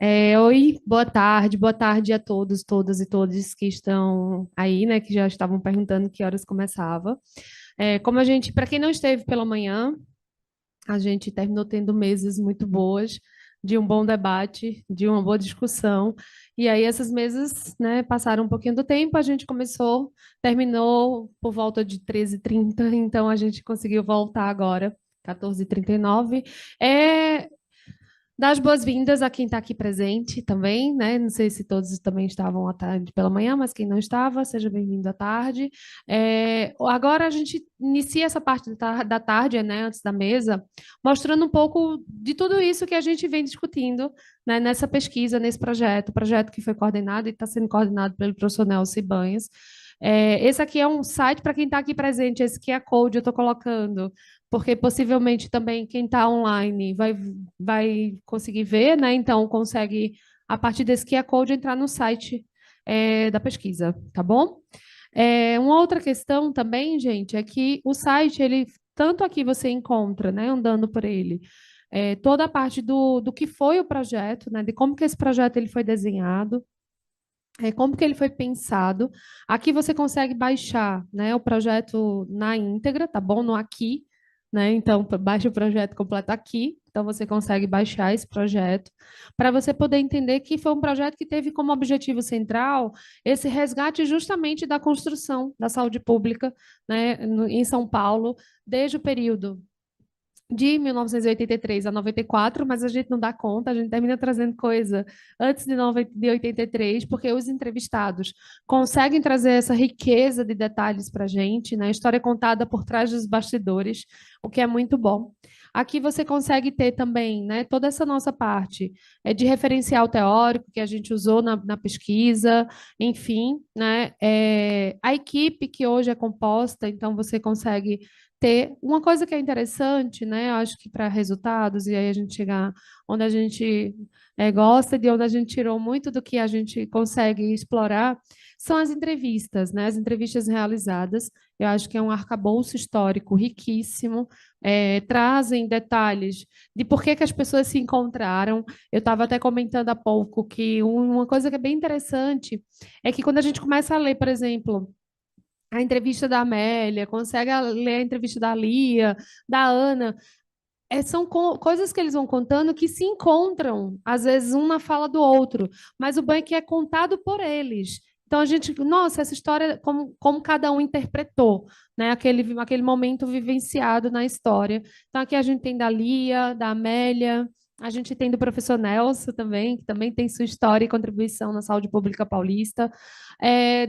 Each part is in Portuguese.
Oi, boa tarde a todos, todas e todos que estão aí, né, que já estavam perguntando que horas começava. Como a gente, para quem não esteve pela manhã, a gente terminou tendo mesas muito boas, de um bom debate, de uma boa discussão. E aí essas mesas, né, passaram um pouquinho do tempo, a gente terminou por volta de 13h30, então a gente conseguiu voltar agora, 14h39. É, Dar as boas-vindas a quem está aqui presente também, né? Não sei se todos também estavam à tarde pela manhã, mas quem não estava, seja bem-vindo à tarde. Agora a gente inicia essa parte da tarde, né, antes da mesa, mostrando um pouco de tudo isso que a gente vem discutindo, né, nessa pesquisa, nesse projeto que foi coordenado e está sendo coordenado pelo professor Nelson Ibanhes. Esse aqui é um site para quem está aqui presente, esse QR Code eu estou colocando, porque possivelmente também quem está online vai conseguir ver, né? Então, consegue, a partir desse QR Code, entrar no site da pesquisa, tá bom? Uma outra questão também, gente, é que o site, ele, tanto aqui você encontra, né, andando por ele, toda a parte do que foi o projeto, né, de como que esse projeto ele foi desenhado, como que ele foi pensado. Aqui você consegue baixar, né, o projeto na íntegra, tá bom? No aqui, né? Então, baixa o projeto completo aqui. Então, você consegue baixar esse projeto para você poder entender que foi um projeto que teve como objetivo central esse resgate justamente da construção da saúde pública, né, em São Paulo, desde o período de 1983 a 94, mas a gente não dá conta, a gente termina trazendo coisa antes de 83, porque os entrevistados conseguem trazer essa riqueza de detalhes para a gente, né? A história é contada por trás dos bastidores, o que é muito bom. Aqui você consegue ter também, né, toda essa nossa parte de referencial teórico que a gente usou na pesquisa, enfim, né, a equipe que hoje é composta, então você consegue ter uma coisa que é interessante, né? Eu acho que para resultados, e aí a gente chegar onde a gente gosta, de onde a gente tirou muito do que a gente consegue explorar, são as entrevistas, né? As entrevistas realizadas. Eu acho que é um arcabouço histórico riquíssimo, trazem detalhes de por que que as pessoas se encontraram. Eu estava até comentando há pouco que uma coisa que é bem interessante é que quando a gente começa a ler, por exemplo, a entrevista da Amélia, consegue ler a entrevista da Lia, da Ana. São coisas que eles vão contando que se encontram, às vezes um na fala do outro, mas o banho que é contado por eles. Então a gente, nossa, essa história, como cada um interpretou, né? Aquele momento vivenciado na história. Então aqui a gente tem da Lia, da Amélia, a gente tem do professor Nelson também, que também tem sua história e contribuição na saúde pública paulista,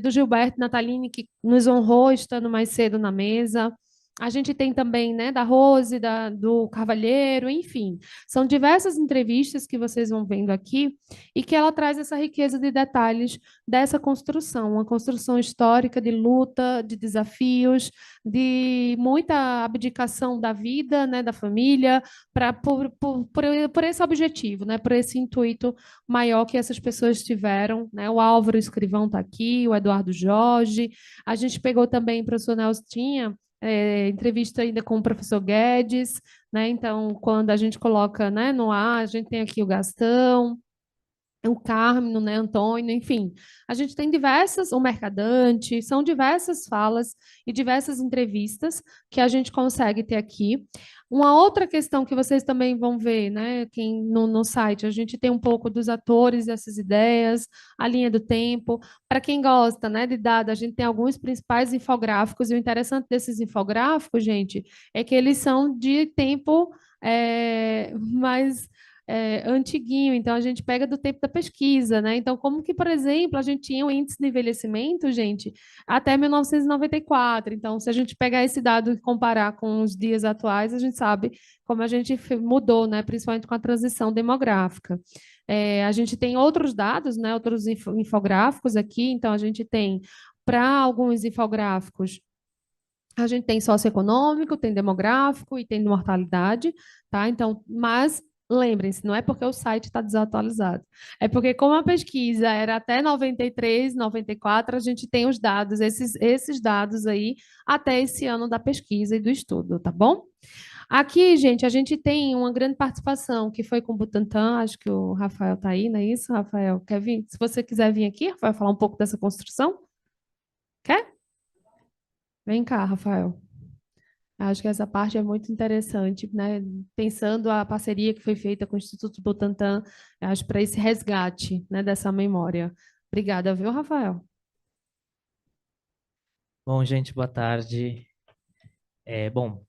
do Gilberto Natalini, que nos honrou estando mais cedo na mesa. A gente tem também, né, da Rose, do Carvalheiro, enfim. São diversas entrevistas que vocês vão vendo aqui e que ela traz essa riqueza de detalhes dessa construção, uma construção histórica de luta, de desafios, de muita abdicação da vida, né, da família, por esse objetivo, né, por esse intuito maior que essas pessoas tiveram, né? O Álvaro Escrivão está aqui, o Eduardo Jorge. A gente pegou também, o professor Nelson tinha entrevista ainda com o professor Guedes, né? Então, quando a gente coloca, né, no ar, a gente tem aqui o Gastão, o Carmo, né, Antônio, enfim. A gente tem diversas, o Mercadante, são diversas falas e diversas entrevistas que a gente consegue ter aqui. Uma outra questão que vocês também vão ver, né, quem, no site, a gente tem um pouco dos atores, essas ideias, a linha do tempo. Para quem gosta, né, de dados, a gente tem alguns principais infográficos, e o interessante desses infográficos, gente, é que eles são de tempo mais antiguinho, então a gente pega do tempo da pesquisa, né? Então, como que, por exemplo, a gente tinha o índice de envelhecimento, gente, até 1994. Então, se a gente pegar esse dado e comparar com os dias atuais, a gente sabe como a gente mudou, né? Principalmente com a transição demográfica. A gente tem outros dados, né? Outros infográficos aqui, então a gente tem para alguns infográficos a gente tem socioeconômico, tem demográfico e tem de mortalidade, tá? Então, mas lembrem-se, não é porque o site está desatualizado, é porque como a pesquisa era até 93, 94, a gente tem os dados, esses dados aí até esse ano da pesquisa e do estudo, tá bom? Aqui, gente, a gente tem uma grande participação que foi com o Butantan, acho que o Rafael está aí, não é isso, Rafael? Quer vir? Se você quiser vir aqui, Rafael, falar um pouco dessa construção, quer? Vem cá, Rafael. Acho que essa parte é muito interessante, né? Pensando a parceria que foi feita com o Instituto Butantan, acho para esse resgate, né, dessa memória. Obrigada, viu, Rafael? Bom, gente, boa tarde. Bom,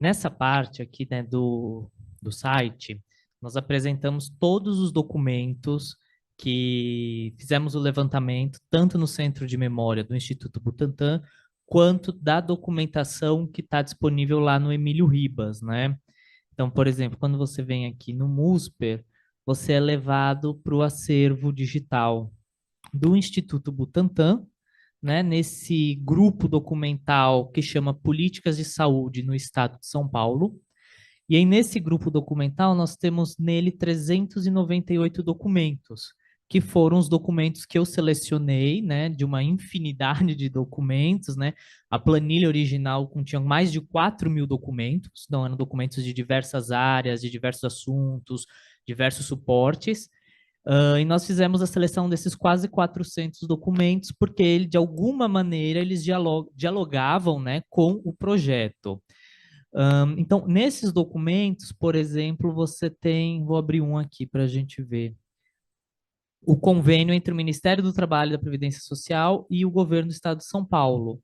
nessa parte aqui, né, do site, nós apresentamos todos os documentos que fizemos o levantamento, tanto no Centro de Memória do Instituto Butantan, quanto da documentação que está disponível lá no Emílio Ribas, né? Então, por exemplo, quando você vem aqui no MUSPER, você é levado para o acervo digital do Instituto Butantan, né, nesse grupo documental que chama Políticas de Saúde no Estado de São Paulo. E aí, nesse grupo documental, nós temos nele 398 documentos, que foram os documentos que eu selecionei, né, de uma infinidade de documentos, né? A planilha original continha mais de 4.000 documentos, então eram documentos de diversas áreas, de diversos assuntos, diversos suportes. E nós fizemos a seleção desses quase 400 documentos, porque ele, de alguma maneira eles dialogavam, né, com o projeto. Então, nesses documentos, por exemplo, você tem, vou abrir um aqui para a gente ver, o convênio entre o Ministério do Trabalho e da Previdência Social e o governo do Estado de São Paulo.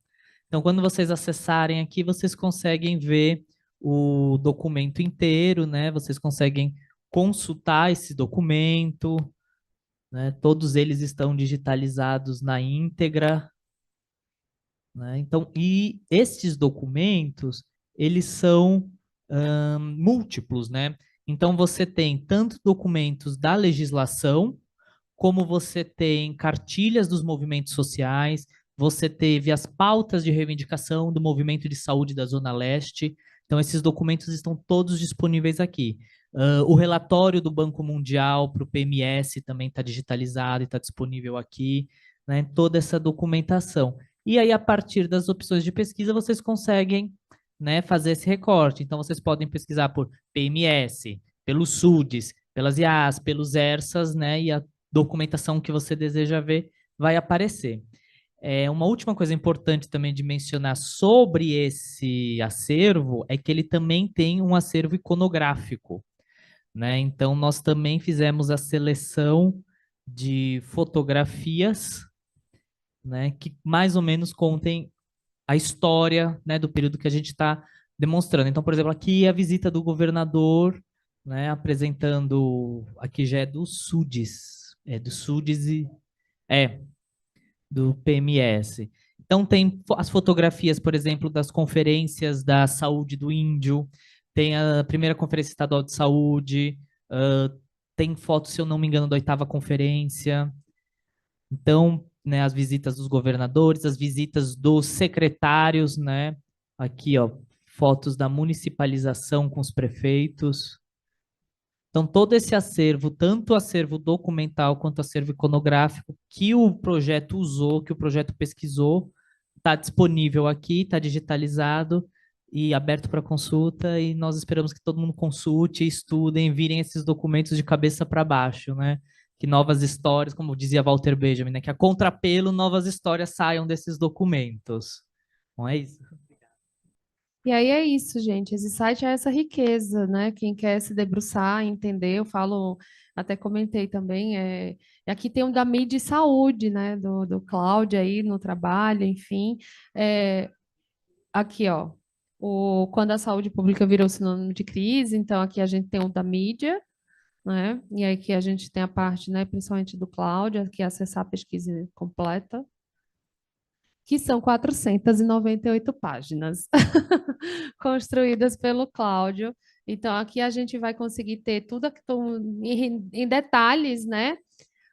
Então, quando vocês acessarem aqui, vocês conseguem ver o documento inteiro, né? Vocês conseguem consultar esse documento, né? Todos eles estão digitalizados na íntegra, né? Então, e esses documentos, eles são múltiplos, né? Então, você tem tanto documentos da legislação, como você tem cartilhas dos movimentos sociais, você teve as pautas de reivindicação do movimento de saúde da Zona Leste. Então, esses documentos estão todos disponíveis aqui. O relatório do Banco Mundial para o PMS também está digitalizado e está disponível aqui, né? Toda essa documentação. E aí, a partir das opções de pesquisa, vocês conseguem, né, fazer esse recorte. Então, vocês podem pesquisar por PMS, pelos SUDES, pelas IAs, pelos ERSAs, né, e a documentação que você deseja ver vai aparecer. Uma última coisa importante também de mencionar sobre esse acervo é que ele também tem um acervo iconográfico, né? Então, nós também fizemos a seleção de fotografias, né, que mais ou menos contem a história, né, do período que a gente está demonstrando. Então, por exemplo, aqui é a visita do governador, né, apresentando, aqui já é do SUDES, do SUDES e é do PMS. Então tem as fotografias, por exemplo, das conferências da saúde do índio, tem a primeira conferência estadual de saúde, tem fotos, se eu não me engano, da oitava conferência. Então, né, as visitas dos governadores, as visitas dos secretários, né? Aqui, ó, fotos da municipalização com os prefeitos. Então, todo esse acervo, tanto o acervo documental quanto o acervo iconográfico que o projeto usou, que o projeto pesquisou, está disponível aqui, está digitalizado e aberto para consulta. E nós esperamos que todo mundo consulte, estudem, virem esses documentos de cabeça para baixo, né? Que novas histórias, como dizia Walter Benjamin, né? Que a contrapelo novas histórias saiam desses documentos. Não é isso? E aí é isso, gente. Esse site é essa riqueza, né? Quem quer se debruçar, entender, eu falo, até comentei também, aqui tem um da mídia e saúde, né? Do Cláudio aí no trabalho, enfim. É, aqui, ó, quando a saúde pública virou sinônimo de crise, então aqui a gente tem o da mídia, né? E aí aqui a gente tem a parte, né, principalmente do Cláudio, que é acessar a pesquisa completa, que são 498 páginas, construídas pelo Cláudio. Então, aqui a gente vai conseguir ter tudo em detalhes, né?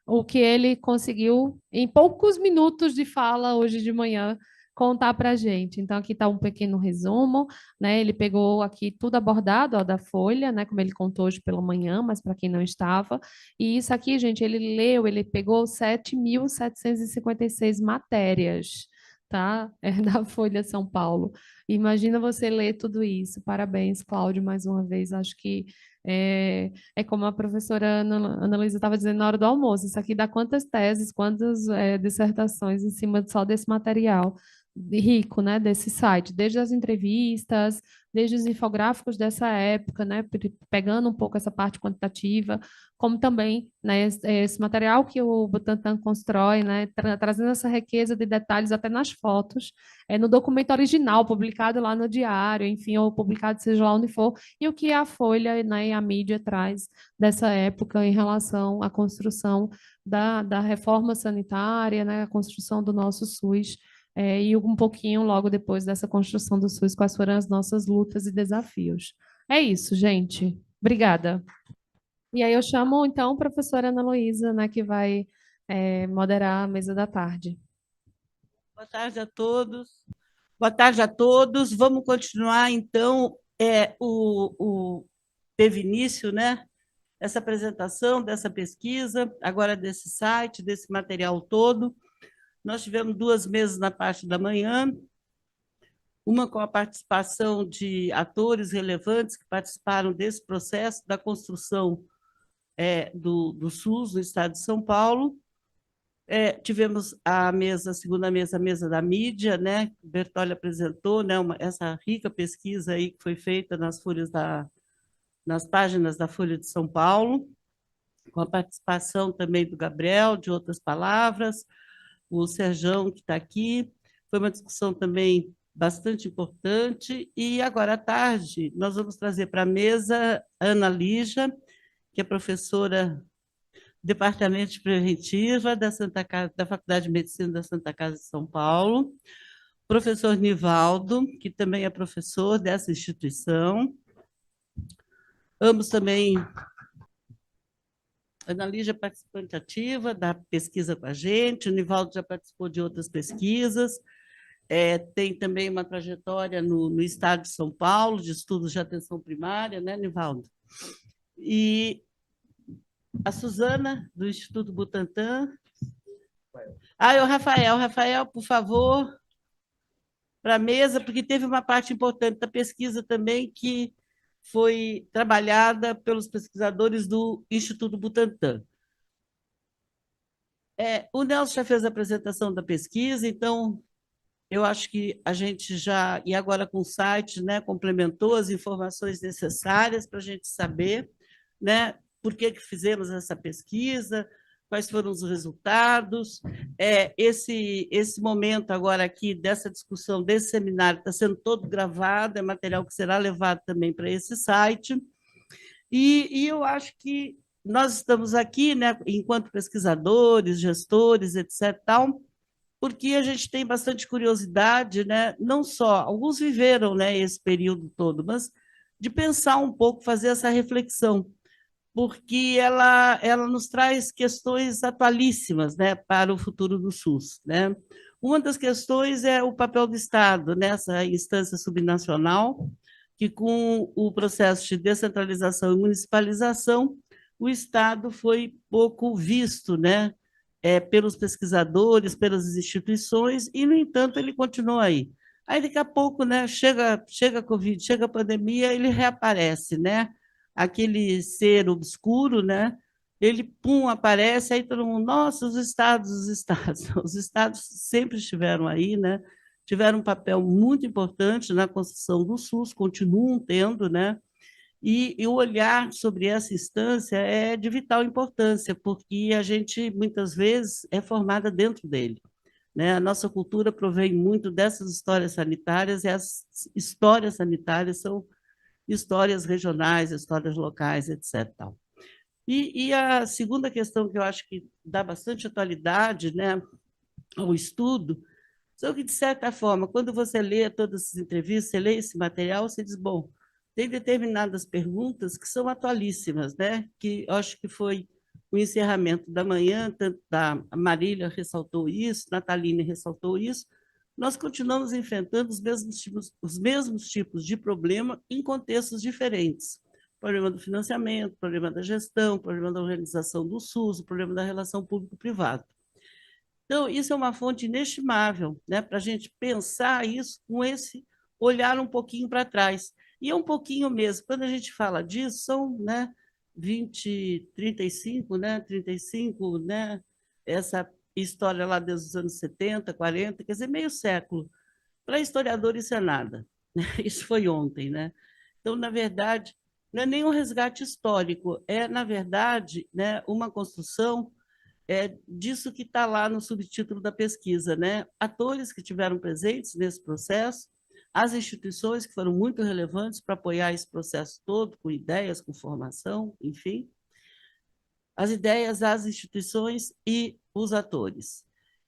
O que ele conseguiu, em poucos minutos de fala hoje de manhã, contar para a gente. Então, aqui está um pequeno resumo, né? Ele pegou aqui tudo abordado, ó, da Folha, né? Como ele contou hoje pela manhã, mas para quem não estava. E isso aqui, gente, ele leu, ele pegou 7.756 matérias, tá? É da Folha São Paulo. Imagina você ler tudo isso. Parabéns, Cláudio, mais uma vez. Acho que é como a professora Ana Luísa estava dizendo na hora do almoço. Isso aqui dá quantas teses, quantas dissertações em cima só desse material rico, né, desse site, desde as entrevistas, desde os infográficos dessa época, né, pegando um pouco essa parte quantitativa, como também, né, esse material que o Butantan constrói, né, trazendo essa riqueza de detalhes até nas fotos, no documento original, publicado lá no diário, enfim, ou publicado seja lá onde for, e o que a Folha, né, e a mídia traz dessa época em relação à construção da reforma sanitária, né, a construção do nosso SUS, e um pouquinho logo depois dessa construção do SUS, quais foram as nossas lutas e desafios. É isso, gente. Obrigada. E aí eu chamo, então, a professora Ana Luísa, né, que vai moderar a mesa da tarde. Boa tarde a todos. Boa tarde a todos. Vamos continuar, então, teve início, né, essa apresentação dessa pesquisa, agora desse site, desse material todo. Nós tivemos 2 mesas na parte da manhã, uma com a participação de atores relevantes que participaram desse processo da construção do SUS no estado de São Paulo. Tivemos a segunda mesa, a mesa da mídia, né? O Bertolli apresentou, né? Essa rica pesquisa aí que foi feita nas páginas da Folha de São Paulo, com a participação também do Gabriel, de Outras Palavras, o Serjão, que está aqui. Foi uma discussão também bastante importante. E agora à tarde, nós vamos trazer para a mesa a Ana Lígia, que é professora do Departamento de Preventiva da Faculdade de Medicina da Santa Casa de São Paulo, professor Nivaldo, que também é professor dessa instituição. Ambos também Ana Lígia é participante ativa da pesquisa com a gente, o Nivaldo já participou de outras pesquisas, tem também uma trajetória no estado de São Paulo, de estudos de atenção primária, né, Nivaldo? E a Suzana, do Instituto Butantan. O Rafael. Rafael, por favor, para a mesa, porque teve uma parte importante da pesquisa também que foi trabalhada pelos pesquisadores do Instituto Butantan. O Nelson já fez a apresentação da pesquisa, então eu acho que a gente já, e agora com o site, né, complementou as informações necessárias para a gente saber, né, por que fizemos essa pesquisa, quais foram os resultados. Esse momento agora aqui dessa discussão, desse seminário, está sendo todo gravado, é material que será levado também para esse site. E eu acho que nós estamos aqui, né, enquanto pesquisadores, gestores, etc., tal, porque a gente tem bastante curiosidade, né, não só, alguns viveram, né, esse período todo, mas de pensar um pouco, fazer essa reflexão, porque ela nos traz questões atualíssimas, né, para o futuro do SUS, né? Uma das questões é o papel do Estado nessa instância subnacional, que com o processo de descentralização e municipalização, o Estado foi pouco visto, né, pelos pesquisadores, pelas instituições, e, no entanto, ele continua aí. Aí, daqui a pouco, né, chega a Covid, chega a pandemia, ele reaparece, né? Aquele ser obscuro, né? Ele, pum, aparece, aí todo mundo, nossa, os estados, os estados. Os estados sempre estiveram aí, né? Tiveram um papel muito importante na construção do SUS, continuam tendo, né? E o olhar sobre essa instância é de vital importância, porque a gente, muitas vezes, é formada dentro dele, né? A nossa cultura provém muito dessas histórias sanitárias, e as histórias sanitárias são histórias regionais, histórias locais, etc. E a segunda questão que eu acho que dá bastante atualidade, né, ao estudo, só que, de certa forma, quando você lê todas essas entrevistas, você lê esse material, você diz, bom, tem determinadas perguntas que são atualíssimas, né? Que eu acho que foi o encerramento da manhã, tanto a Marília ressaltou isso, Nataline ressaltou isso, nós continuamos enfrentando os mesmos tipos de problema em contextos diferentes. Problema do financiamento, problema da gestão, problema da organização do SUS, o problema da relação público-privado. Então, isso é uma fonte inestimável, né, para a gente pensar isso com esse olhar um pouquinho para trás. E é um pouquinho mesmo. Quando a gente fala disso, são, né, 20, 35, né, 35, né, essa história lá desde os anos 70, 40, quer dizer, meio século. Para historiador, isso é nada. Né? Isso foi ontem, né? Então, na verdade, não é nem um resgate histórico, é, na verdade, né, uma construção disso que está lá no subtítulo da pesquisa, né? Atores que tiveram presentes nesse processo, as instituições que foram muito relevantes para apoiar esse processo todo, com ideias, com formação, enfim, as ideias, as instituições e os atores.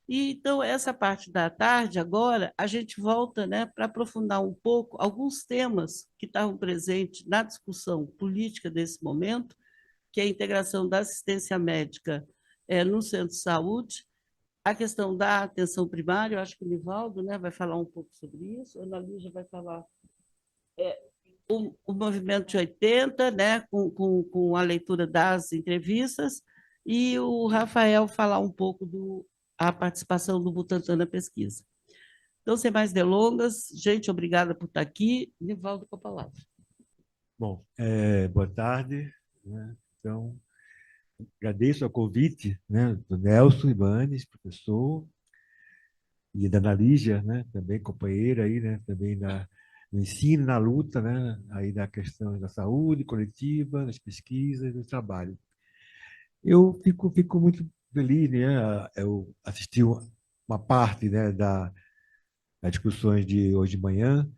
E, então, essa parte da tarde, agora, a gente volta, né, para aprofundar um pouco alguns temas que estavam presentes na discussão política desse momento, que é a integração da assistência médica no centro de saúde, a questão da atenção primária, eu acho que o Nivaldo, né, vai falar um pouco sobre isso, a Ana Lígia vai falar o movimento de 80, né, com a leitura das entrevistas, e o Rafael falar um pouco a participação do Butantan na pesquisa. Então, sem mais delongas, gente, obrigada por estar aqui. Nivaldo, com a palavra. Bom, boa tarde, né? Então, agradeço o convite, né, do Nelson Ibanes, professor, e da Ana Lígia, né, também companheira aí, né, também no ensino, na luta, né, aí da questão da saúde coletiva, das pesquisas, do trabalho. Eu fico muito feliz, né, eu assisti uma parte, né, das discussões de hoje de manhã,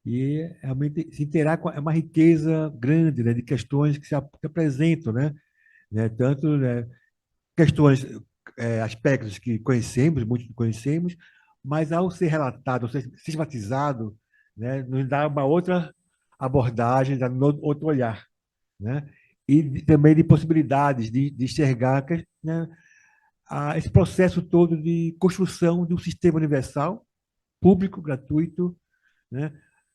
e realmente se inteirar é uma riqueza grande, né, de questões que apresentam, né, tanto, né, questões, aspectos que conhecemos, muitos conhecemos, mas ao ser relatado, ao ser sistematizado, né, nos dá uma outra abordagem, dá um outro olhar, né, e também de possibilidades de enxergar, né, esse processo todo de construção de um sistema universal, público, gratuito, né,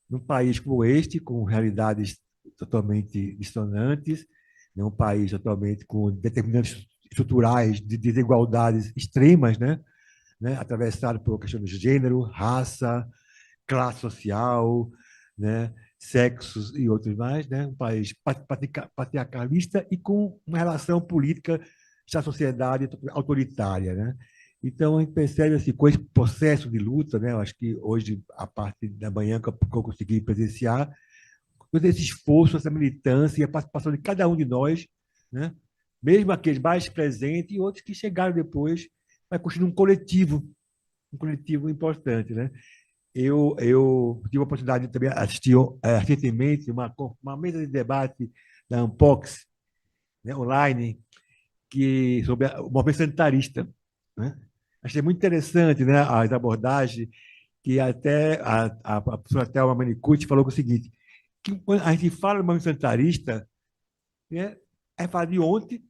num país como este, com realidades totalmente dissonantes, né, um país totalmente com determinantes estruturais de desigualdades extremas, né, atravessado por questões de gênero, raça, classe social, né, sexos e outros mais, né, um país patriarcalista e com uma relação política da sociedade autoritária, né? Então, a gente percebe assim, com esse processo de luta, né, eu acho que hoje, a parte da manhã que eu consegui presenciar, todo esse esforço, essa militância e a participação de cada um de nós, né, mesmo aqueles mais presentes e outros que chegaram depois, vai construir um coletivo importante, né? Eu tive a oportunidade de também assistir recentemente uma mesa de debate da Unpox, né, online, sobre o movimento sanitarista, né? Achei muito interessante, né, as abordagens, que até a professora Thelma Manicucci falou o seguinte, que quando a gente fala do movimento sanitarista, né, é falar de ontem,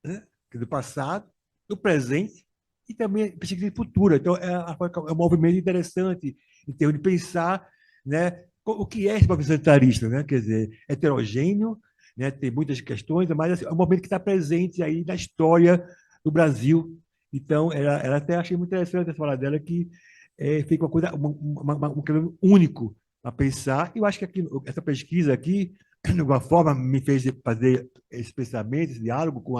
né, do passado, do presente e também perspectiva futura. Então, é um movimento interessante em termos de pensar, né, o que é esse movimento sanitarista, né? Quer dizer, heterogêneo, né, tem muitas questões, mas assim, é um movimento que está presente aí na história do Brasil. Então, ela até achei muito interessante essa fala dela, que fica uma coisa, um caminho único a pensar. E eu acho que aqui, essa pesquisa aqui, de alguma forma, me fez fazer esse pensamento, esse diálogo com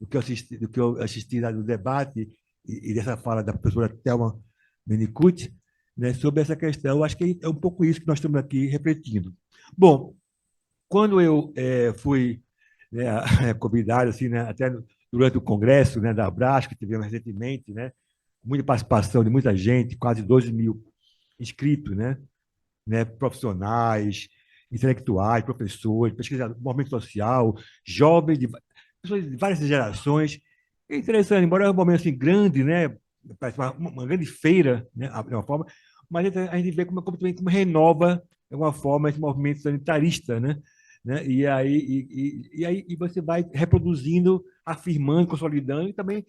do que eu assisti lá no debate e dessa fala da professora Thelma Menicucci, né, sobre essa questão. Eu acho que é um pouco isso que nós estamos aqui refletindo. Bom, quando eu fui, né, convidado, assim, né, até durante o congresso, né, da Abrasco, que tivemos recentemente, né, muita participação de muita gente, quase 12 mil inscritos, né, profissionais, intelectuais, professores, pesquisadores, movimento social, jovens, pessoas de várias gerações. É interessante, embora é um momento assim grande, né, parece uma grande feira, né, de uma forma, mas a gente vê como renova, de alguma forma, esse movimento sanitarista, né? E aí você vai reproduzindo, afirmando, consolidando e também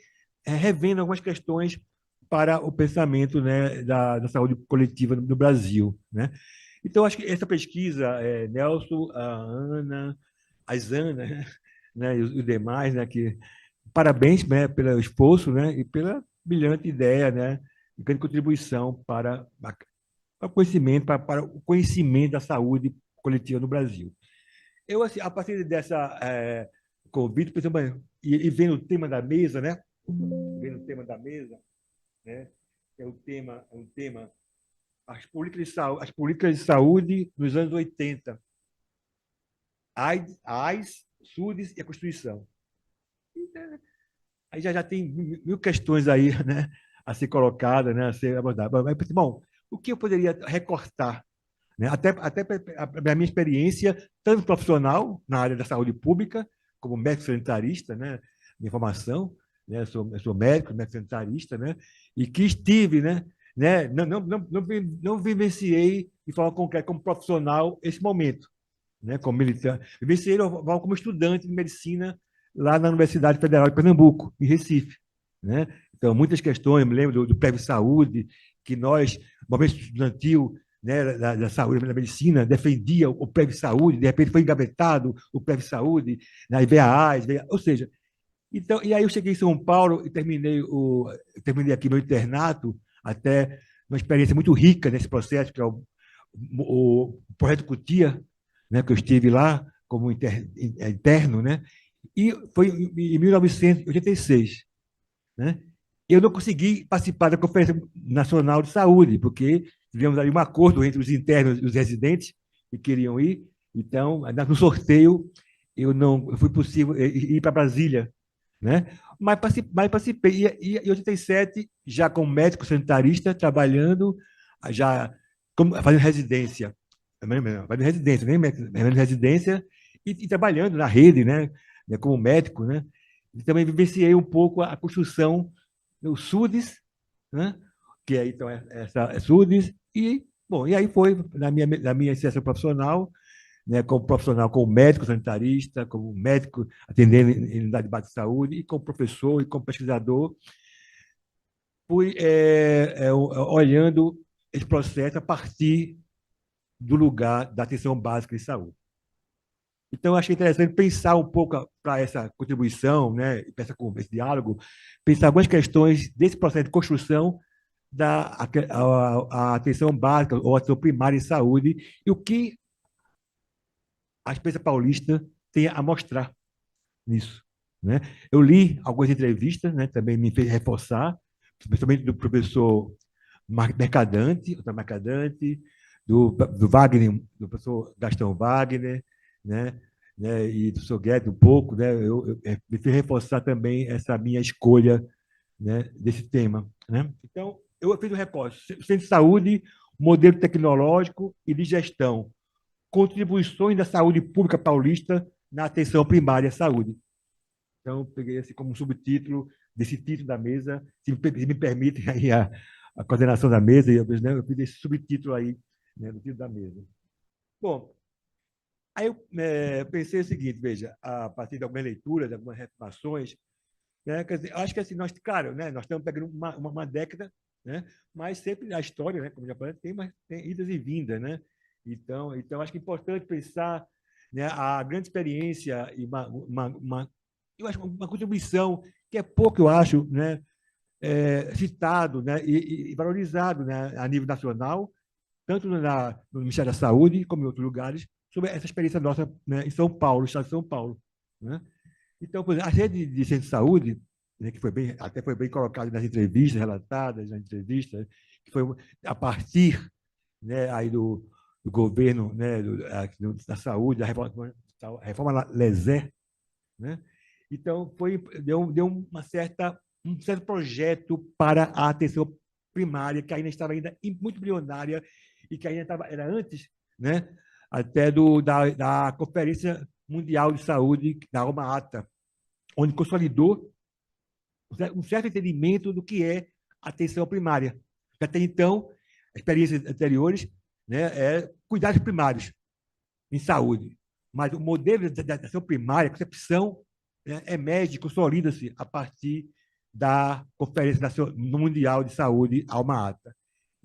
revendo algumas questões para o pensamento, né, da saúde coletiva no Brasil, né? Então, acho que essa pesquisa, Nelson, a Ana, as Ana, né, e os demais, né, que parabéns, né, pelo esforço, né, e pela brilhante ideia, né, e grande contribuição para o conhecimento, para o conhecimento da saúde coletiva no Brasil. Eu, assim, a partir dessa convite, por exemplo, e vendo o tema da mesa, né, vendo o tema da mesa, né, é um tema as políticas de saúde nos anos 80, AIDS, SUDES e a Constituição. Aí já tem mil questões aí, né, a ser colocadas, né, a ser abordadas. Mas, bom, o que eu poderia recortar, né? Até a minha experiência, tanto profissional na área da saúde pública, como médico sanitarista, né, minha formação, né, eu sou médico sanitarista, né, e que estive, né, não vivenciei de forma concreta como profissional esse momento, né, como militante. Vivenciei como estudante de medicina lá na Universidade Federal de Pernambuco, em Recife, né? Então, muitas questões, eu me lembro do Prévio Saúde, que nós, o movimento estudantil, né, da saúde, da medicina, defendia o Prévio Saúde, de repente foi engavetado o Prévio Saúde, né, e veio a AIDS, ou seja, então, e aí eu cheguei em São Paulo e terminei aqui meu internato, até uma experiência muito rica nesse processo, que é o Projeto Cutia, né, que eu estive lá como interno, né? E foi em 1986, né? Eu não consegui participar da Conferência Nacional de Saúde, porque tivemos ali um acordo entre os internos e os residentes que queriam ir. Então, no sorteio, eu fui possível ir para Brasília, né? Mas participei. E em 87, já como médico sanitarista, trabalhando, já fazendo residência. Fazendo residência, nem fazendo residência e trabalhando na rede, né? Como médico, né? E também vivenciei um pouco a construção do SUDES, né? Que aí então essa SUDES e aí foi na minha iniciação profissional, né, como profissional, como médico sanitarista, como médico atendendo em unidade básica de saúde, e como professor e como pesquisador, fui olhando esse processo a partir do lugar da atenção básica de saúde. Então, eu achei interessante pensar um pouco para essa contribuição, né, para esse diálogo, pensar algumas questões desse processo de construção a atenção básica ou atenção primária em saúde e o que a experiência paulista tem a mostrar nisso, né? Eu li algumas entrevistas, né, também me fez reforçar, principalmente do professor Mercadante, do Wagner, do professor Gastão Wagner, né, e do professor Guedes um pouco, né? Eu me fez reforçar também essa minha escolha, né, desse tema, né? Então, eu fiz um recorte: centro de saúde, modelo tecnológico e de gestão, contribuições da saúde pública paulista na atenção primária à saúde. Então, eu peguei assim como um subtítulo desse título da mesa, se me permite aí a coordenação da mesa, né, eu fiz esse subtítulo aí, né, no título da mesa. Bom, aí eu pensei o seguinte, veja, a partir de algumas leituras, de algumas reflexões, né, quer dizer, acho que assim, claro, né, nós estamos pegando uma década, né, mas sempre a história, né, como já falei, tem idas e vindas, né? Então, acho que é importante pensar, né, a grande experiência e eu acho uma contribuição que é pouco, eu acho, né, citado, né, e valorizado, né, a nível nacional, tanto no Ministério da Saúde como em outros lugares, sobre essa experiência nossa, né, em São Paulo, Estado de São Paulo, né? Então, por exemplo, a rede de centro de saúde, né, que até foi bem colocado nas entrevistas, relatadas nas entrevistas, que foi a partir, né, aí do governo, né, da saúde, a reforma Lezé, né? Então, deu um certo projeto para a atenção primária, que ainda estava muito embrionária e que ainda era antes, né, até da Conferência Mundial de Saúde, da Alma-Ata, onde consolidou um certo entendimento do que é atenção primária. Até então, experiências anteriores, né, cuidados primários em saúde. Mas o modelo de atenção primária, a concepção, né, emerge, consolida-se a partir da Conferência Mundial de Saúde, Alma-Ata.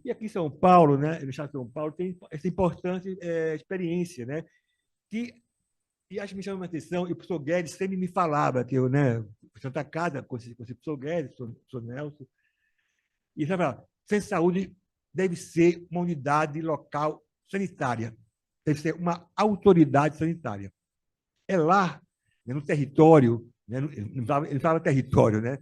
E aqui em São Paulo, né, no estado de São Paulo, tem essa importante experiência, né, e acho que me chama a atenção, e o professor Guedes sempre me falava, que eu, né, Santa Casa, com o professor Guedes, o professor Nelson, e sabe, centro de saúde deve ser uma unidade local sanitária, deve ser uma autoridade sanitária. É lá, né, no território, né, ele falava território, né?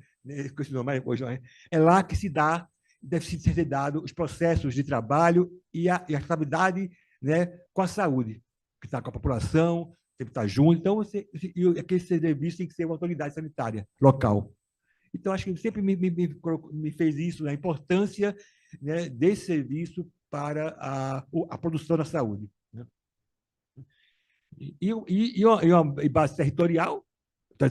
Com esse nome, hoje, é lá que se dá, deve ser dado os processos de trabalho e a estabilidade, né, com a saúde, que está com a população, sempre está junto. Então, aquele serviço tem que ser uma autoridade sanitária local. Então, acho que ele sempre me fez isso, né, a importância, né, desse serviço para a produção da saúde. Né? E uma base territorial,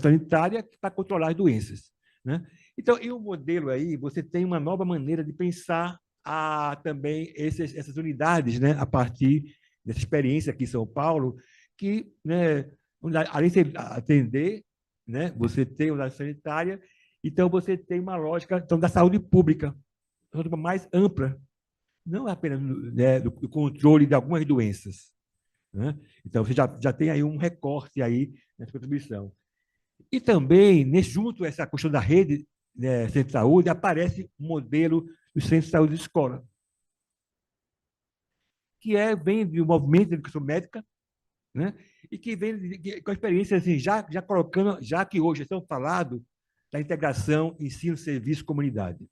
sanitária, para controlar as doenças. Né? Então, e o modelo aí, você tem uma nova maneira de pensar também essas unidades, né, a partir dessa experiência aqui em São Paulo, que, né, além de atender, né, você tem unidade sanitária, então você tem uma lógica então, da saúde pública, mais ampla, não apenas, né, do controle de algumas doenças. Né? Então, você já tem aí um recorte aí nessa contribuição. E também, junto a essa questão da rede, né, centro de saúde, aparece o modelo do centro de saúde de escola, que vem do movimento de educação médica, né, e que vem com a experiência, assim, já colocando, já que hoje estamos falando da integração ensino-serviço-comunidade.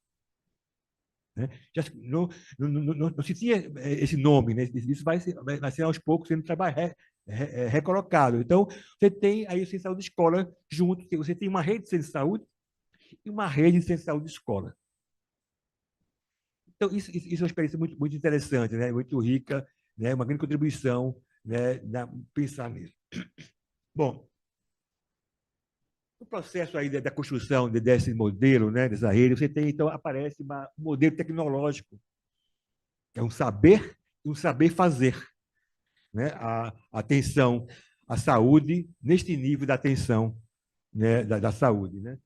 Né? Não se tinha esse nome, né? Isso vai ser aos poucos sendo recolocado. Então, você tem aí o centro de saúde de escola junto, você tem uma rede de centro de saúde e uma rede de centro de saúde de escola. Então, isso é uma experiência muito, muito interessante, né? Muito rica, né? Uma grande contribuição, né? Pensar nisso. Bom, no processo aí da construção desse modelo, né? Dessa rede, você tem, então, aparece um modelo tecnológico, é um saber e um saber fazer, né? A atenção à saúde neste nível da atenção, né? Da saúde, né?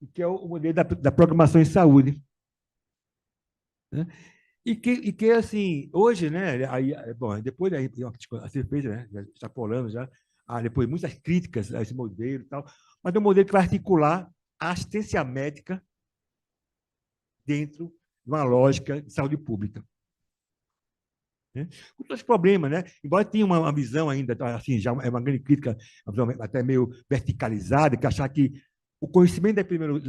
E que é o modelo da programação em saúde, né? E que assim, hoje, né? Aí, bom, depois aí a cerveja, né? Já está falando já, depois muitas críticas a esse modelo e tal, mas é um modelo que vai articular a assistência médica dentro de uma lógica de saúde pública. Né? Com todos os problemas, né? Embora tenha uma visão ainda, assim, já é uma grande crítica, uma visão até meio verticalizada, que achar que o conhecimento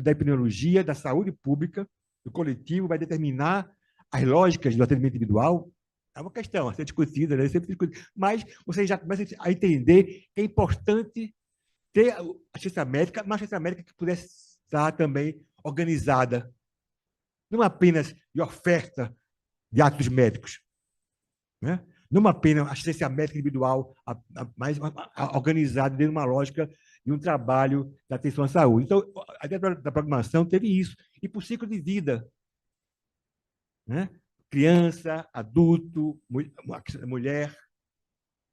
da epidemiologia, da saúde pública, do coletivo, vai determinar as lógicas do atendimento individual. É uma questão a ser discutida, né? Sempre discutida. Mas você já começa a entender que é importante ter a assistência médica, uma assistência médica que pudesse estar também organizada, não apenas de oferta de atos médicos, né? Não apenas assistência médica individual, mas organizada dentro de uma lógica de um trabalho de atenção à saúde. Então, a ideia da programação teve isso. E por ciclo de vida, né? Criança, adulto, mulher,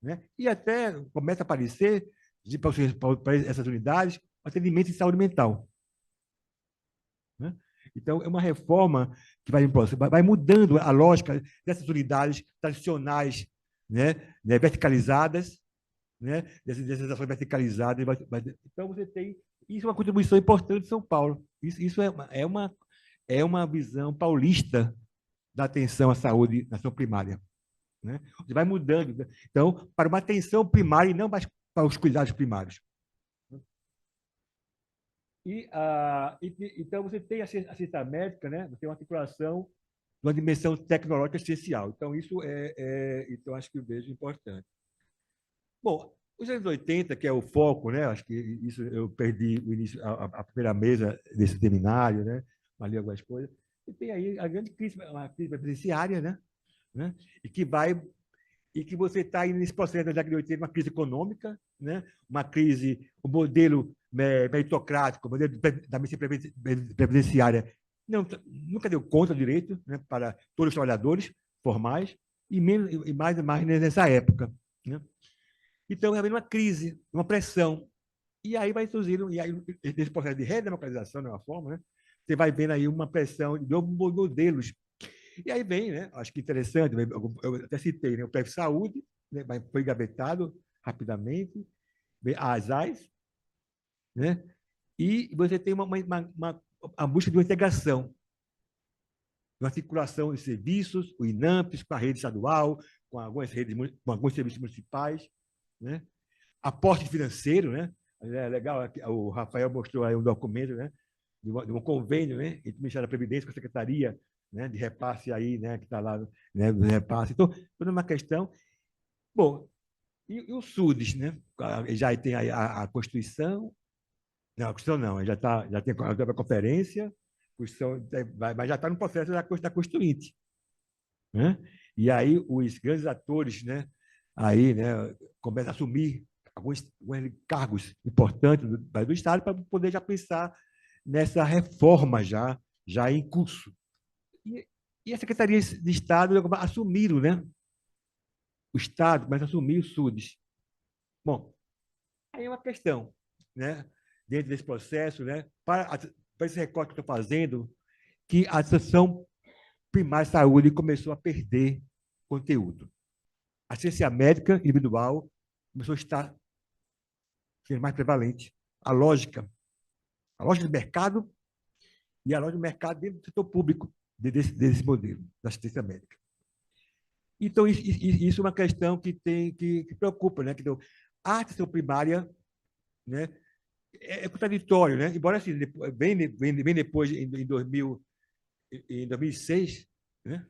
né? E até começa a aparecer, para essas unidades, atendimento em saúde mental. Né? Então, é uma reforma que vai mudando a lógica dessas unidades tradicionais, né, verticalizadas, né, dessas ações verticalizadas. Então, você tem. Isso é uma contribuição importante de São Paulo. Isso é uma visão paulista da atenção à saúde na atenção primária. Né? Você vai mudando. Então, para uma atenção primária e não mais para os cuidados primários. Então, você tem a assistência médica, né? Você tem uma articulação de uma dimensão tecnológica essencial. Então, então acho que eu vejo importante. Bom, os anos 80, que é o foco, né? Acho que isso eu perdi o início, a primeira mesa desse seminário, né? Ali algumas coisas. E tem aí a grande crise, uma crise previdenciária, né? E que você está aí nesse processo da década de 80, uma crise econômica, né? Uma crise, o modelo meritocrático, o modelo da medicina previdenciária nunca deu conta direito, né, para todos os trabalhadores formais, e mais nessa época. Né? Então, havendo uma crise, uma pressão, e aí vai surgindo, e aí nesse processo de redemocratização, de uma forma, né, você vai vendo aí uma pressão de novos modelos. E aí vem, né, acho que interessante, eu até citei, né, o PF Saúde, né, foi engavetado rapidamente, as AIS, né, E você tem a busca de uma integração, uma articulação de serviços, o INAMPS, com a rede estadual, com algumas redes, com alguns serviços municipais, né? Aporte financeiro, né? É legal, o Rafael mostrou aí um documento, né? De um convênio, né? Entre o Ministério da Previdência com a Secretaria, né? De repasse aí, né? Que está lá, né? Do repasse. Então, toda uma questão. Bom, e o SUDES, né? Já tem a Constituição. Não, a Constituição não, já tem a conferência, mas já está no processo da Constituinte, né? E aí os grandes atores, né? Aí, né? Começam a assumir alguns cargos importantes do Estado para poder já pensar nessa reforma já em curso. E a Secretaria de Estado assumiram, né? O Estado começa a assumir o SUDES. Bom, aí é uma questão, né? Dentro desse processo, né? Para esse recorte que eu estou fazendo, que a atenção primária de saúde começou a perder conteúdo. A ciência médica individual começou a estar sendo mais prevalente. A lógica do mercado e a lógica do mercado dentro do setor público desse modelo da assistência médica. Então, isso é uma questão que preocupa, né? Então, a atenção primária, né, é contraditório, né? Embora assim, bem depois, em 2006, né?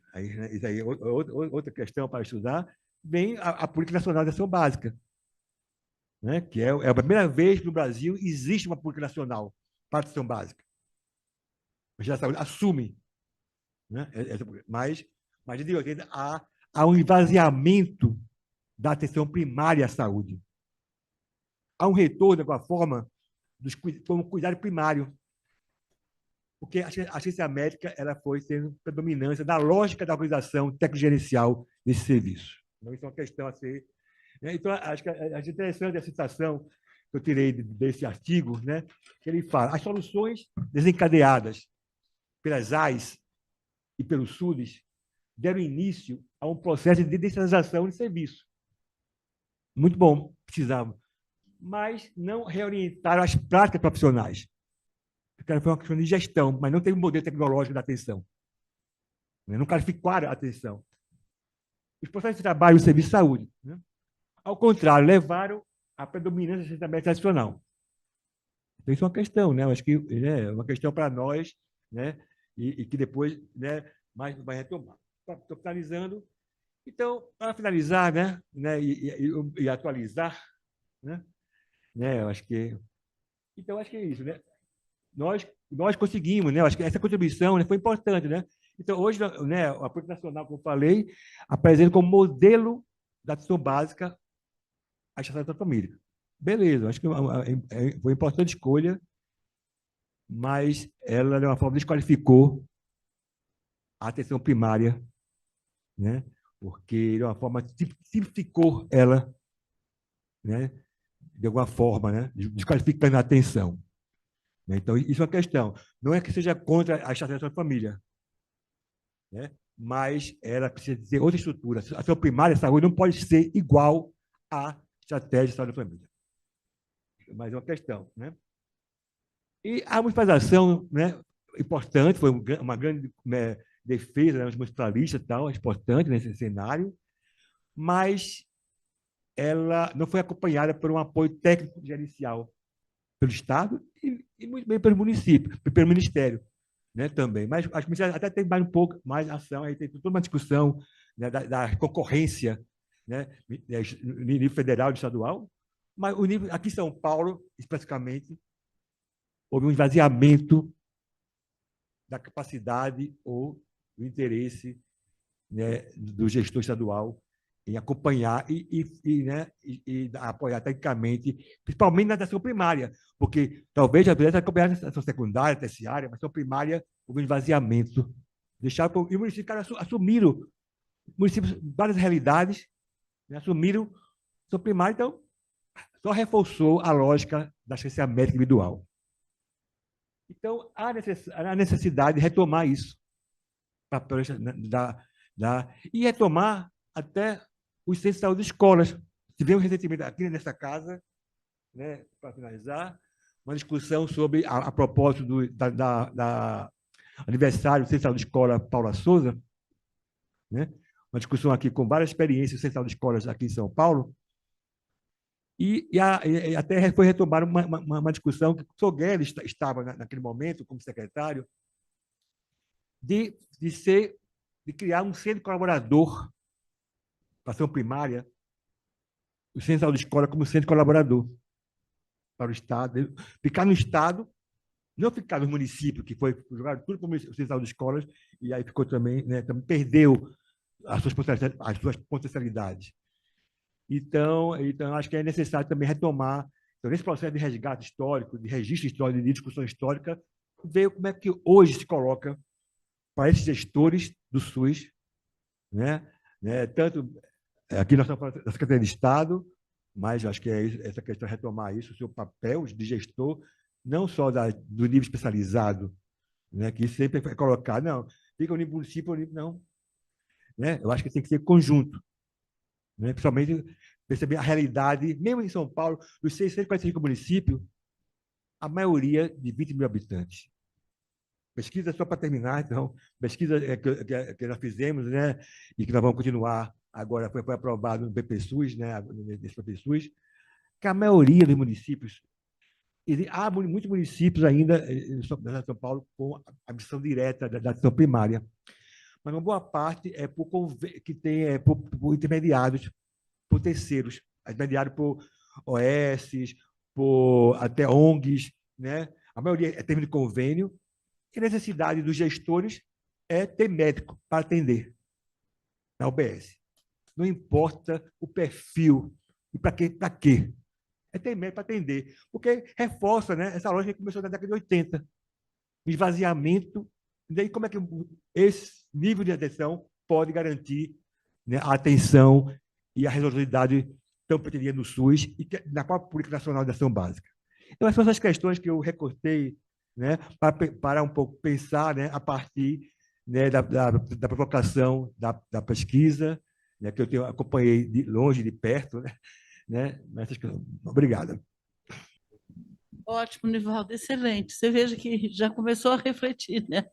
Isso aí é outra questão para estudar, vem a Política Nacional de Ação Básica, né? Que é a primeira vez que no Brasil existe uma política nacional para a ação básica. A Agência da Saúde assume, né? Mas de 80 há um esvaziamento da atenção primária à saúde. Há um retorno, de alguma forma, como cuidado primário, porque a ciência médica ela foi tendo predominância da lógica da organização técnico-gerencial desse serviço. Então, isso é uma questão a ser... Né? Então, acho que é interessante a citação que eu tirei desse artigo, né? Que ele fala: as soluções desencadeadas pelas AIS e pelos SUDES deram início a um processo de descentralização de serviço. Muito bom, precisava. Mas não reorientaram as práticas profissionais. Porque foi uma questão de gestão, mas não teve um modelo tecnológico da atenção. Não qualificaram a atenção. Os processos de trabalho e o serviço de saúde, né? Ao contrário, levaram à predominância do sistema tradicional. Então, isso é uma questão, né? Acho que é uma questão para nós, né? E que depois, né, vai retomar. Estou finalizando. Então, para finalizar, né, e atualizar, né, eu acho que... Então, acho que é isso, né? Nós conseguimos, né? Acho que essa contribuição, né, foi importante, né? Então, hoje, né, a Política Nacional, como eu falei, apresenta como modelo da atenção básica a Assistência da Família. Beleza, acho que foi uma importante escolha, mas ela, de uma forma, desqualificou a atenção primária, né? Porque, de uma forma, simplificou ela, né? De alguma forma, né? Desqualificando a atenção. Então, isso é uma questão. Não é que seja contra a estratégia da família, né? Mas ela precisa ter outra estrutura. A ação primária de saúde não pode ser igual à estratégia de saúde da família. Mas é uma questão, né? E a municipalização, né, importante, foi uma grande, né, defesa, né, dos municipalistas, tal, importante nesse cenário, mas ela não foi acompanhada por um apoio técnico gerencial pelo Estado e muito bem pelo município, pelo Ministério, né, também. Mas acho que até tem mais um pouco mais ação, aí tem toda uma discussão, né, da concorrência, né, no nível federal e estadual, mas o nível, aqui em São Paulo, especificamente, houve um esvaziamento da capacidade ou do interesse, né, do gestor estadual em acompanhar e apoiar tecnicamente, principalmente na atenção primária, porque talvez já pudesse acompanhar a atenção secundária, terciária, mas a atenção primária houve um esvaziamento. Deixaram, e os municípios assumiram, municípios, várias realidades, né, assumiram a atenção primária, então só reforçou a lógica da assistência médica individual. Então, há necessidade de retomar isso, e retomar até os centros de saúde de escolas. Tivemos recentemente aqui nessa casa, né, para finalizar, uma discussão sobre, a propósito da aniversário do Central de Escola Paula Souza, né? Uma discussão aqui com várias experiências do Central de Escolas aqui em São Paulo, e até foi retomar uma discussão que o Sogueli estava naquele momento como secretário, de criar um centro colaborador para a ação primária, o Central de Escola como centro colaborador para o Estado, ficar no Estado, não ficar nos municípios, que foi jogado tudo para o Central de Escolas, e aí ficou também, né, também perdeu as suas potencialidades. Então, acho que é necessário também retomar, então, nesse processo de resgate histórico, de registro histórico, de discussão histórica, ver como é que hoje se coloca para esses gestores do SUS, né? Tanto aqui nós estamos falando da Secretaria de Estado, mas acho que é essa questão de retomar isso, o seu papel de gestor, não só do nível especializado, né? Que sempre é colocado, não, fica o nível município, não. Né? Eu acho que tem que ser conjunto, né? Principalmente perceber a realidade, mesmo em São Paulo, dos 645 municípios, a maioria de 20 mil habitantes. Pesquisa, só para terminar, então, pesquisa que nós fizemos, né, e que nós vamos continuar agora, foi aprovado no BPSUS, né, nesse BPSUS, que a maioria dos municípios, há muitos municípios ainda em São Paulo com a missão direta da ação primária, mas uma boa parte é que tem por intermediários, por terceiros, intermediários por OS, por até ONGs, né? A maioria é termo de convênio, e a necessidade dos gestores é ter médico para atender na UBS. Não importa o perfil, e para quê? Para quê? É ter médico para atender, porque reforça, né, essa lógica que começou na década de 80, o esvaziamento. E daí, como é que esse nível de atenção pode garantir, né, a atenção e a resolutividade tão pretendida no SUS e na própria Política Nacional de Ação Básica? Então, essas são as questões que eu recortei, né, para um pouco pensar, né, a partir, né, da provocação da pesquisa, né, que eu acompanhei de longe, de perto, né, obrigado. Ótimo, Nivaldo, excelente. Você veja que já começou a refletir, né?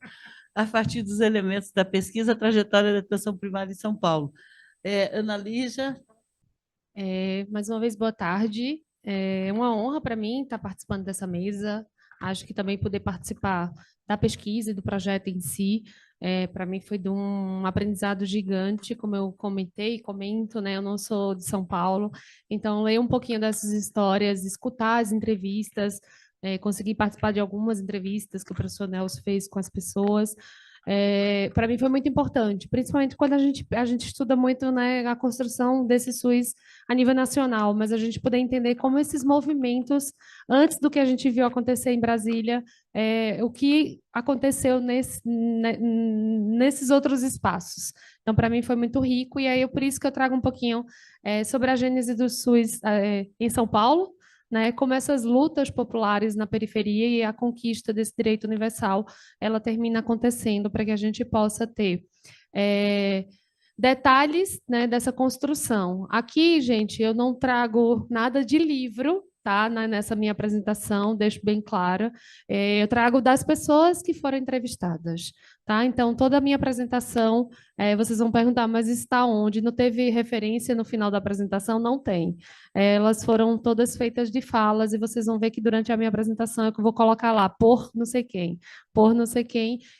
A partir dos elementos da pesquisa, a trajetória da atenção primária em São Paulo. Ana Lígia. Mais uma vez, boa tarde. É uma honra para mim estar participando dessa mesa. Acho que também poder participar da pesquisa e do projeto em si, para mim foi de um aprendizado gigante, como eu comentei e comento, né? Eu não sou de São Paulo, então leio um pouquinho dessas histórias, escutar as entrevistas, consegui participar de algumas entrevistas que o professor Nelson fez com as pessoas. Para mim foi muito importante, principalmente quando a gente estuda muito, né, a construção desse SUS a nível nacional, mas a gente poder entender como esses movimentos, antes do que a gente viu acontecer em Brasília, o que aconteceu nesses outros espaços. Então, para mim foi muito rico, e aí por isso que eu trago um pouquinho sobre a gênese do SUS em São Paulo, né, como essas lutas populares na periferia e a conquista desse direito universal, ela termina acontecendo para que a gente possa ter detalhes, né, dessa construção. Aqui, gente, eu não trago nada de livro, tá, nessa minha apresentação, deixo bem claro. Eu trago das pessoas que foram entrevistadas, tá? Então, toda a minha apresentação, vocês vão perguntar, mas está onde? Não teve referência no final da apresentação? Não tem. Elas foram todas feitas de falas, e vocês vão ver que durante a minha apresentação eu vou colocar lá, por não sei quem,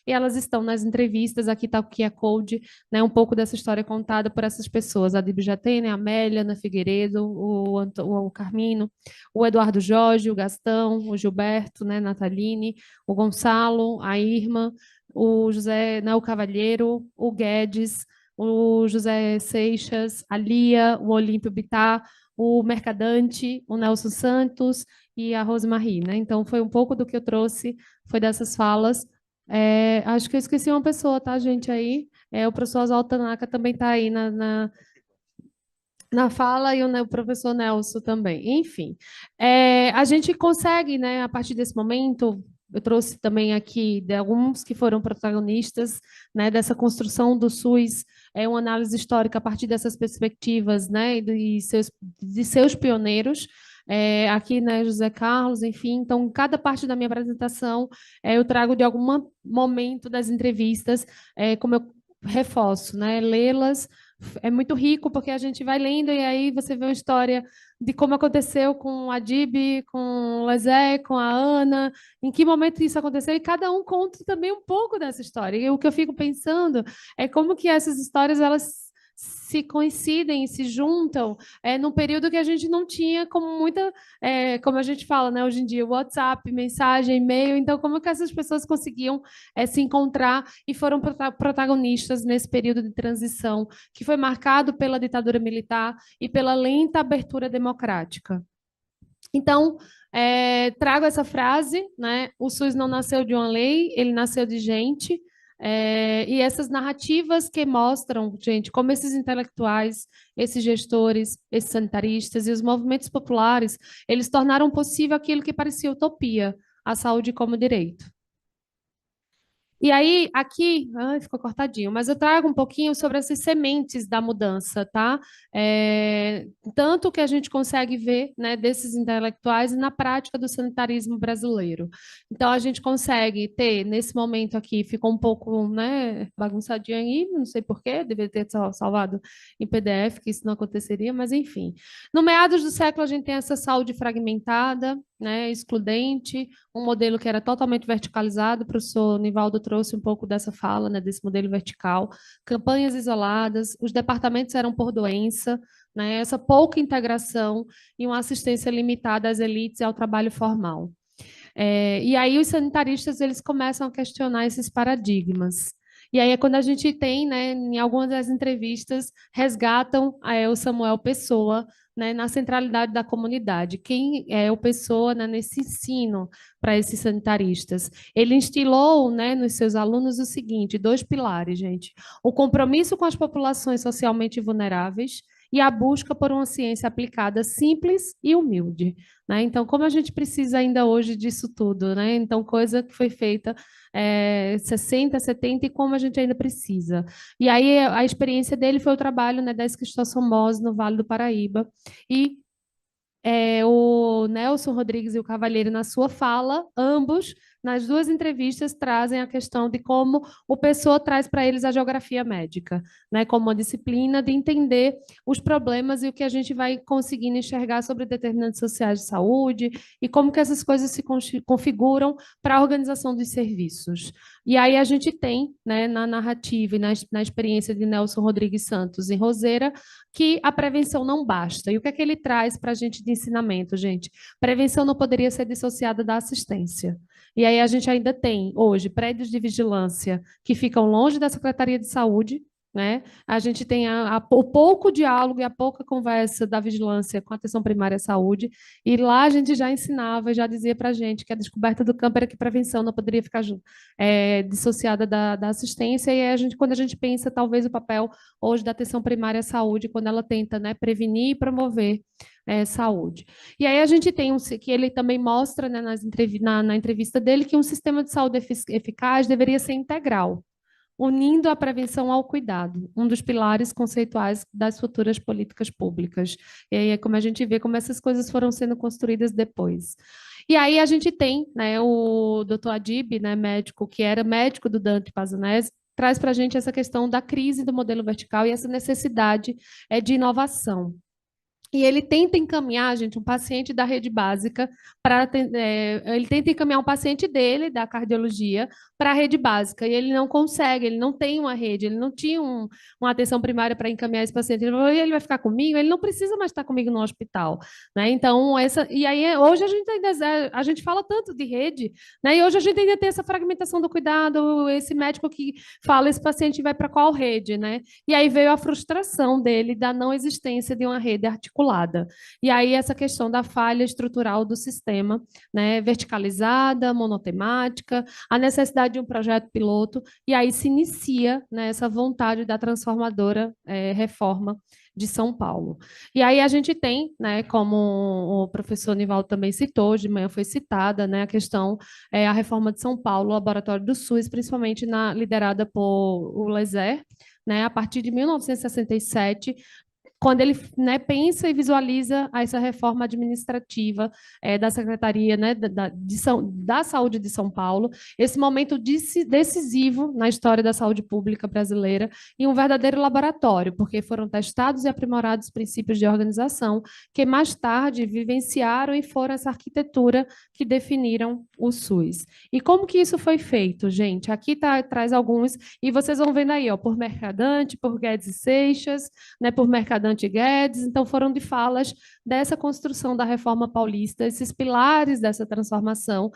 e elas estão nas entrevistas, aqui está o QR Code, né, um pouco dessa história contada por essas pessoas, a Dib Jatene, a Amélia, Ana Figueiredo, o Carmino, o Eduardo Jorge, o Gastão, o Gilberto, né, Nataline, o Gonçalo, a Irma, o José, né, o Cavalheiro, o Guedes, o José Seixas, a Lia, o Olímpio Bittar, o Mercadante, o Nelson Santos e a Rosemarie, né? Então, foi um pouco do que eu trouxe, foi dessas falas. Acho que eu esqueci uma pessoa, tá, gente, aí? O professor Oswaldo Tanaka também está aí na fala, e o professor Nelson também. Enfim, a gente consegue, né, a partir desse momento, eu trouxe também aqui de alguns que foram protagonistas, né, dessa construção do SUS, uma análise histórica a partir dessas perspectivas, né, de seus pioneiros. aqui, né, José Carlos, enfim. Então, cada parte da minha apresentação eu trago de algum momento das entrevistas, como eu reforço, né, lê-las é muito rico porque a gente vai lendo e aí você vê uma história de como aconteceu com a Dib, com o Lezé, com a Ana, em que momento isso aconteceu, e cada um conta também um pouco dessa história. E o que eu fico pensando é como que essas histórias elas se coincidem, se juntam, num período que a gente não tinha como muita, como a gente fala, né, hoje em dia, WhatsApp, mensagem, e-mail, então como que essas pessoas conseguiam se encontrar e foram protagonistas nesse período de transição, que foi marcado pela ditadura militar e pela lenta abertura democrática. Então, trago essa frase, né? O SUS não nasceu de uma lei, ele nasceu de gente. E essas narrativas que mostram, gente, como esses intelectuais, esses gestores, esses sanitaristas e os movimentos populares, eles tornaram possível aquilo que parecia utopia, a saúde como direito. E aí, aqui, ficou cortadinho, mas eu trago um pouquinho sobre essas sementes da mudança, tá? Tanto que a gente consegue ver, né, desses intelectuais na prática do sanitarismo brasileiro. Então, a gente consegue ter, nesse momento aqui, ficou um pouco, né, bagunçadinho aí, não sei por quê, deveria ter salvado em PDF, que isso não aconteceria, mas enfim. No meados do século, a gente tem essa saúde fragmentada, né, excludente, um modelo que era totalmente verticalizado. O professor Nivaldo trouxe um pouco dessa fala, né, desse modelo vertical, campanhas isoladas, os departamentos eram por doença, né, essa pouca integração e uma assistência limitada às elites e ao trabalho formal. E aí os sanitaristas eles começam a questionar esses paradigmas. E aí é quando a gente tem, né, em algumas das entrevistas, resgatam o Samuel Pessoa, né, na centralidade da comunidade. Quem é o Pessoa, né, nesse ensino para esses sanitaristas? Ele instilou, né, nos seus alunos o seguinte, 2 pilares, gente. O compromisso com as populações socialmente vulneráveis e a busca por uma ciência aplicada simples e humilde, né? Então, como a gente precisa ainda hoje disso tudo, né? Então, coisa que foi feita 60, 70 e como a gente ainda precisa. E aí a experiência dele foi o trabalho, né, da esquistossomose no Vale do Paraíba. E o Nelson Rodrigues e o Cavalheiro, na sua fala, ambos, nas 2 entrevistas, trazem a questão de como o Pessoa traz para eles a geografia médica, né, como uma disciplina de entender os problemas e o que a gente vai conseguindo enxergar sobre determinantes sociais de saúde e como que essas coisas se configuram para a organização dos serviços. E aí a gente tem, né, na narrativa e na experiência de Nelson Rodrigues Santos em Roseira, que a prevenção não basta. E o que é que ele traz para a gente de ensinamento, gente? Prevenção não poderia ser dissociada da assistência. E aí a gente ainda tem, hoje, prédios de vigilância que ficam longe da Secretaria de Saúde, né? A gente tem o pouco diálogo e a pouca conversa da vigilância com a atenção primária à saúde, e lá a gente já ensinava, já dizia para a gente que a descoberta do campo era que prevenção não poderia ficar dissociada da assistência, e a gente, quando a gente pensa, talvez, o papel hoje da atenção primária à saúde, quando ela tenta, né, prevenir e promover saúde. E aí a gente tem que ele também mostra, né, na entrevista dele, que um sistema de saúde eficaz deveria ser integral, unindo a prevenção ao cuidado, um dos pilares conceituais das futuras políticas públicas. E aí é como a gente vê como essas coisas foram sendo construídas depois. E aí a gente tem, né, o Dr. Adib, né, médico, que era médico do Dante Pazanese, traz para a gente essa questão da crise do modelo vertical e essa necessidade de inovação. E ele tenta encaminhar, gente, um paciente da rede básica para ele tenta encaminhar um paciente dele, da cardiologia, para a rede básica, e ele não consegue, ele não tem uma rede, ele não tinha uma atenção primária para encaminhar esse paciente. Ele falou, ele vai ficar comigo? Ele não precisa mais estar comigo no hospital, né? Então, e aí hoje a gente ainda a gente fala tanto de rede, né? E hoje a gente ainda tem essa fragmentação do cuidado, esse médico que fala, esse paciente vai para qual rede, né? E aí veio a frustração dele da não existência de uma rede articulada. E aí essa questão da falha estrutural do sistema, né, verticalizada, monotemática, a necessidade de um projeto piloto, e aí se inicia, né, essa vontade da transformadora reforma de São Paulo. E aí a gente tem, né, como o professor Nivaldo também citou, de manhã foi citada, né, a questão, a reforma de São Paulo, o laboratório do SUS, principalmente liderada por o Lezé, né, a partir de 1967, quando ele, né, pensa e visualiza essa reforma administrativa da Secretaria, né, da Saúde de São Paulo, esse momento decisivo na história da saúde pública brasileira e um verdadeiro laboratório, porque foram testados e aprimorados princípios de organização que mais tarde vivenciaram e foram essa arquitetura que definiram o SUS. E como que isso foi feito, gente? Aqui traz alguns, e vocês vão vendo aí, ó, por Mercadante, por Guedes e Seixas, né, por Mercadante e Guedes, então foram de falas dessa construção da reforma paulista, esses pilares dessa transformação,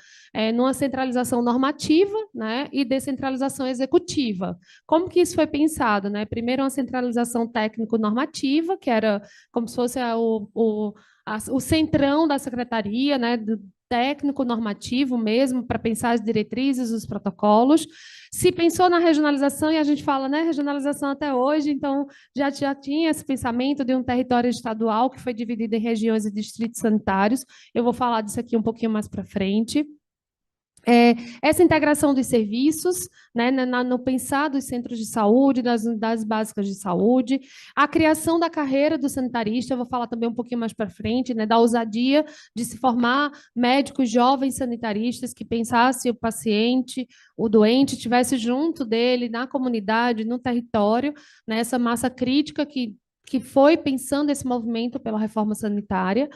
numa centralização normativa, né, e descentralização executiva. Como que isso foi pensado, né? Primeiro, uma centralização técnico-normativa, que era como se fosse o centrão da secretaria, né, do técnico normativo mesmo, para pensar as diretrizes, os protocolos. Se pensou na regionalização, e a gente fala, né, regionalização até hoje, então já tinha esse pensamento de um território estadual que foi dividido em regiões e distritos sanitários. Eu vou falar disso aqui um pouquinho mais para frente. Essa integração dos serviços, né, no pensar dos centros de saúde, das unidades básicas de saúde, a criação da carreira do sanitarista, eu vou falar também um pouquinho mais para frente, né, da ousadia de se formar médicos jovens sanitaristas que pensassem o paciente, o doente, estivesse junto dele, na comunidade, no território, né, essa massa crítica que foi pensando esse movimento pela reforma sanitária,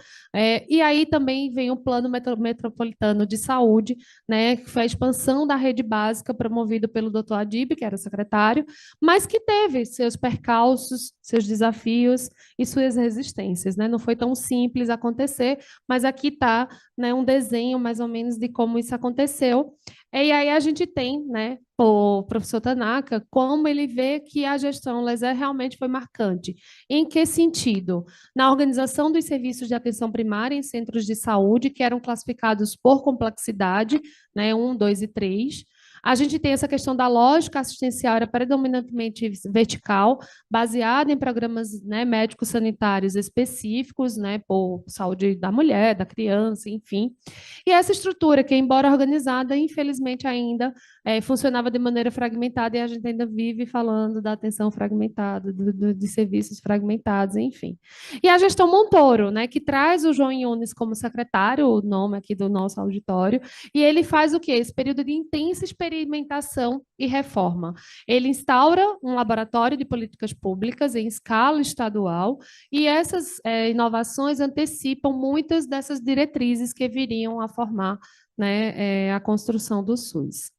e aí também vem o Plano Metropolitano de Saúde, né, que foi a expansão da rede básica promovido pelo Dr. Adib, que era secretário, mas que teve seus percalços, seus desafios e suas resistências, né? Não foi tão simples acontecer, mas aqui está, né, um desenho mais ou menos de como isso aconteceu. E aí a gente tem, né, o professor Tanaka, como ele vê que a gestão Lazer realmente foi marcante. Em que sentido? Na organização dos serviços de atenção primária em centros de saúde, que eram classificados por complexidade, né, 1, 2 e 3. A gente tem essa questão da lógica assistencial, era predominantemente vertical, baseada em programas, né, médicos sanitários específicos, né, por saúde da mulher, da criança, enfim. E essa estrutura, que embora organizada, infelizmente ainda funcionava de maneira fragmentada, e a gente ainda vive falando da atenção fragmentada, de serviços fragmentados, enfim. E a gestão Montoro, né, que traz o João Yunes como secretário, o nome aqui do nosso auditório, e ele faz o quê? Esse período de intensa experimentação e reforma. Ele instaura um laboratório de políticas públicas em escala estadual, e essas inovações antecipam muitas dessas diretrizes que viriam a formar, né, a construção do SUS.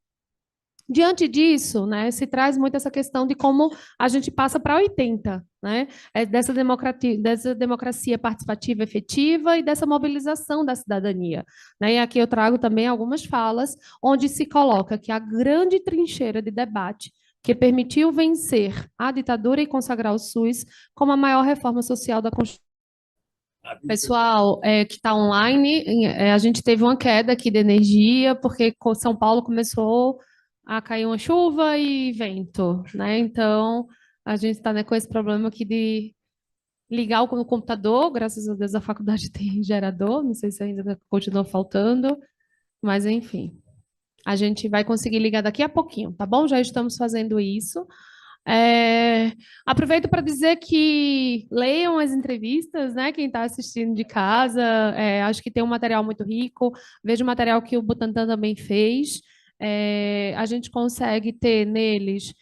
Diante disso, né, se traz muito essa questão de como a gente passa para 80, né, dessa democracia participativa efetiva e dessa mobilização da cidadania. Né, e aqui eu trago também algumas falas onde se coloca que a grande trincheira de debate que permitiu vencer a ditadura e consagrar o SUS como a maior reforma social da Constituição. Pessoal, que está online, a gente teve uma queda aqui de energia, porque São Paulo começou a cair uma chuva e vento, né? Então, a gente está, né, com esse problema aqui de ligar o computador, graças a Deus a faculdade tem gerador, não sei se ainda continua faltando, mas enfim. A gente vai conseguir ligar daqui a pouquinho, tá bom? Já estamos fazendo isso. Aproveito para dizer que leiam as entrevistas, né? Quem está assistindo de casa, acho que tem um material muito rico. Veja o material que o Butantan também fez. A gente consegue ter neles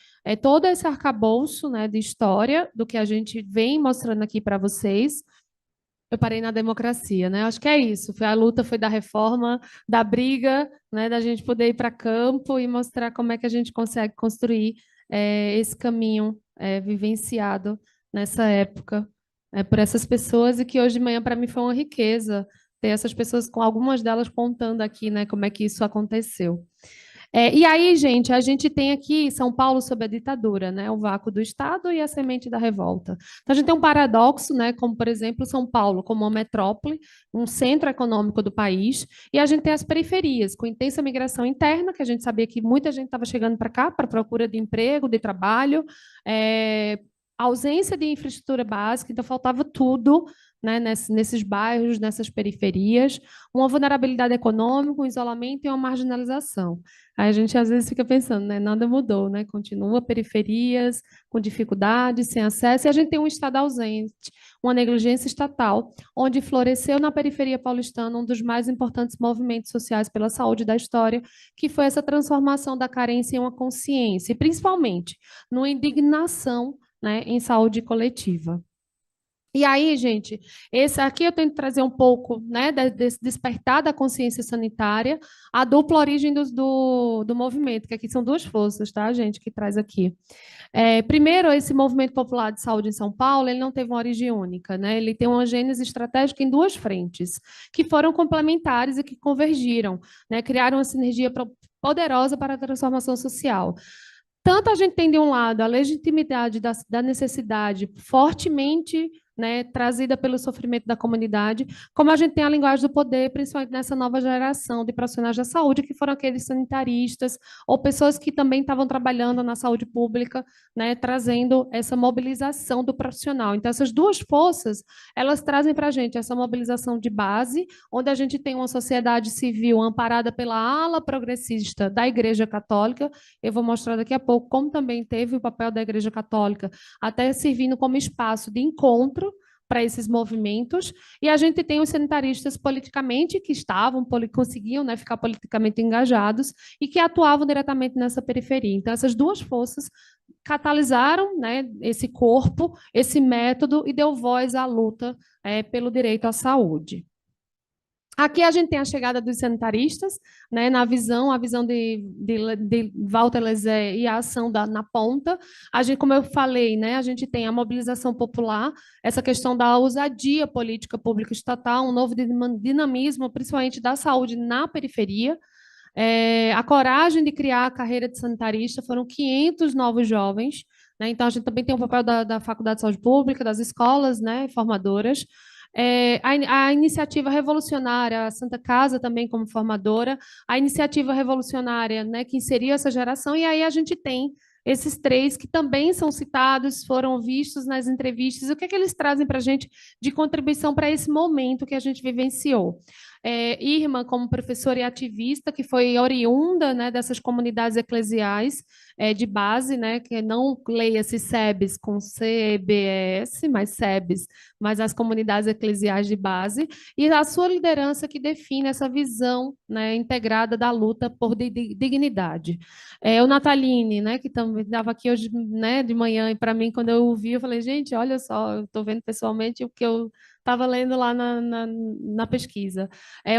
todo esse arcabouço, né, de história do que a gente vem mostrando aqui para vocês. Eu parei na democracia, né? Acho que é isso. A luta foi da reforma, da briga, né, da gente poder ir para campo e mostrar como é que a gente consegue construir esse caminho vivenciado nessa época por essas pessoas, e que hoje de manhã para mim foi uma riqueza ter essas pessoas, com algumas delas contando aqui, né, como é que isso aconteceu. E aí, gente, a gente tem aqui São Paulo sob a ditadura, né? O vácuo do Estado e a semente da revolta. Então, a gente tem um paradoxo, né? Como, por exemplo, São Paulo como uma metrópole, um centro econômico do país, e a gente tem as periferias, com intensa migração interna, que a gente sabia que muita gente estava chegando para cá para procura de emprego, de trabalho, ausência de infraestrutura básica, então faltava tudo, né, nesses bairros, nessas periferias, uma vulnerabilidade econômica, um isolamento e uma marginalização. Aí a gente às vezes fica pensando, né, nada mudou, né, continua periferias com dificuldades, sem acesso, e a gente tem um Estado ausente, uma negligência estatal, onde floresceu na periferia paulistana um dos mais importantes movimentos sociais pela saúde da história, que foi essa transformação da carência em uma consciência, e principalmente numa indignação, né, em saúde coletiva. E aí, gente, esse aqui eu tento trazer um pouco, né, desse despertar da consciência sanitária, a dupla origem do movimento, que aqui são duas forças, tá, gente, que traz aqui. Primeiro, esse movimento popular de saúde em São Paulo, ele não teve uma origem única, né? Ele tem uma gênese estratégica em duas frentes, que foram complementares e que convergiram, né? Criaram uma sinergia poderosa para a transformação social. Tanto a gente tem, de um lado, a legitimidade da necessidade fortemente, né, trazida pelo sofrimento da comunidade, como a gente tem a linguagem do poder, principalmente nessa nova geração de profissionais da saúde, que foram aqueles sanitaristas ou pessoas que também estavam trabalhando na saúde pública, né, trazendo essa mobilização do profissional. Então, essas duas forças, elas trazem para a gente essa mobilização de base, onde a gente tem uma sociedade civil amparada pela ala progressista da Igreja Católica. Eu vou mostrar daqui a pouco como também teve o papel da Igreja Católica, até servindo como espaço de encontro para esses movimentos, e a gente tem os sanitaristas politicamente que conseguiam, né, ficar politicamente engajados e que atuavam diretamente nessa periferia. Então, essas duas forças catalisaram, né, esse corpo, esse método e deu voz à luta pelo direito à saúde. Aqui a gente tem a chegada dos sanitaristas, né, a visão de Walter Lezé e a ação na ponta. A gente, como eu falei, né, a gente tem a mobilização popular, essa questão da ousadia política pública estatal, um novo dinamismo, principalmente da saúde na periferia. A coragem de criar a carreira de sanitarista, foram 500 novos jovens, né, então a gente também tem o papel da Faculdade de Saúde Pública, das escolas, né, formadoras. A iniciativa revolucionária, a Santa Casa também como formadora, a iniciativa revolucionária, né, que inseriu essa geração, e aí a gente tem esses três que também são citados, foram vistos nas entrevistas. O que é que eles trazem para a gente de contribuição para esse momento que a gente vivenciou? Irma, como professora e ativista, que foi oriunda, né, dessas comunidades eclesiais de base, né, que não leia-se SEBS com CBS, mas SEBS, mas as comunidades eclesiais de base, e a sua liderança que define essa visão, né, integrada da luta por dignidade. O Nataline, né, que também estava aqui hoje, né, de manhã, e para mim, quando eu ouvi, eu falei, gente, olha só, eu estou vendo pessoalmente o que eu estava lendo lá na pesquisa.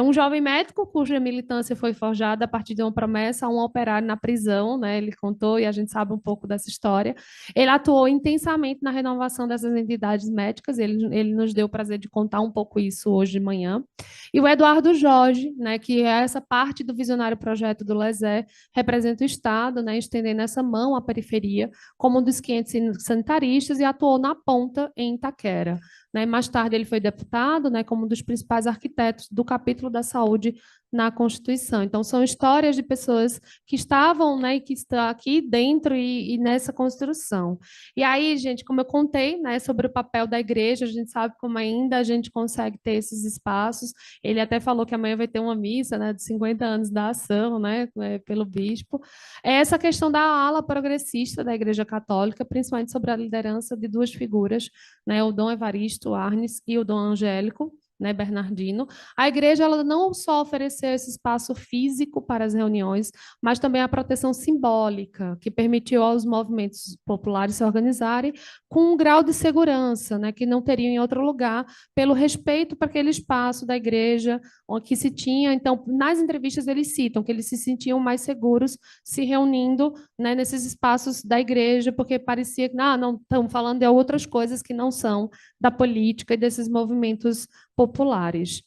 Um jovem médico cuja militância foi forjada a partir de uma promessa a um operário na prisão, né? Ele contou e a gente sabe um pouco dessa história. Ele atuou intensamente na renovação dessas entidades médicas, ele nos deu o prazer de contar um pouco isso hoje de manhã. E o Eduardo Jorge, né, que é essa parte do visionário projeto do Lezé, representa o Estado, né, estendendo essa mão à periferia, como um dos 500 sanitaristas, e atuou na ponta em Itaquera. Né? Mais tarde, ele foi deputado, né, como um dos principais arquitetos do capítulo da saúde na Constituição. Então, são histórias de pessoas que estavam, né, e que estão aqui dentro e nessa construção. E aí, gente, como eu contei, né, sobre o papel da igreja, a gente sabe como ainda a gente consegue ter esses espaços. Ele até falou que amanhã vai ter uma missa, né, de 50 anos da ação, né, pelo bispo. Essa questão da ala progressista da Igreja Católica, principalmente sobre a liderança de duas figuras, né, o Dom Evaristo Arnes e o Dom Angélico, né, Bernardino. A igreja ela não só ofereceu esse espaço físico para as reuniões, mas também a proteção simbólica, que permitiu aos movimentos populares se organizarem com um grau de segurança, né, que não teriam em outro lugar, pelo respeito para aquele espaço da igreja que se tinha. Então, nas entrevistas eles citam que eles se sentiam mais seguros se reunindo, né, nesses espaços da igreja, porque parecia que não estão falando de outras coisas que não são da política e desses movimentos populares.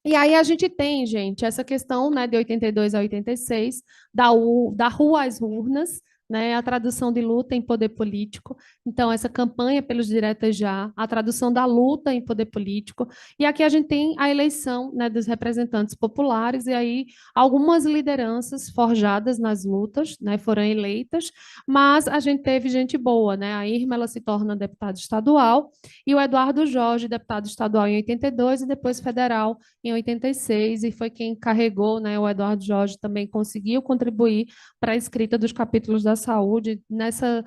E aí a gente tem, gente, essa questão, né, de 82 a 86, da Rua às Urnas, né, a tradução de luta em poder político. Então, essa campanha pelos diretas já, a tradução da luta em poder político. E aqui a gente tem a eleição, né, dos representantes populares, e aí algumas lideranças forjadas nas lutas, né, foram eleitas, mas a gente teve gente boa, né? A Irma, ela se torna deputada estadual, e o Eduardo Jorge, deputado estadual em 82 e depois federal em 86, e foi quem carregou, né? O Eduardo Jorge também conseguiu contribuir para a escrita dos capítulos da saúde nessa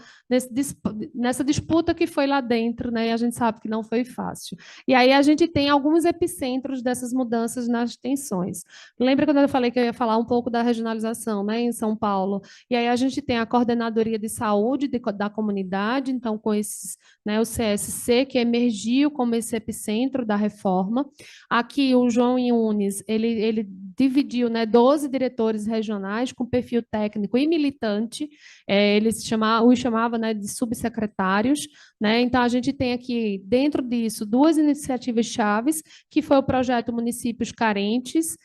disputa que foi lá dentro, né? E a gente sabe que não foi fácil. E aí a gente tem alguns epicentros dessas mudanças nas tensões. Lembra quando eu falei que eu ia falar um pouco da regionalização, né, em São Paulo? E aí a gente tem a Coordenadoria de Saúde da comunidade, então com esses, né, o CSC, que emergiu como esse epicentro da reforma. Aqui o João Yunes, ele dividiu, né, 12 diretores regionais com perfil técnico e militante, os chamava, né, de subsecretários, né? Então a gente tem aqui dentro disso duas iniciativas chaves, que foi o projeto Municípios Carentes,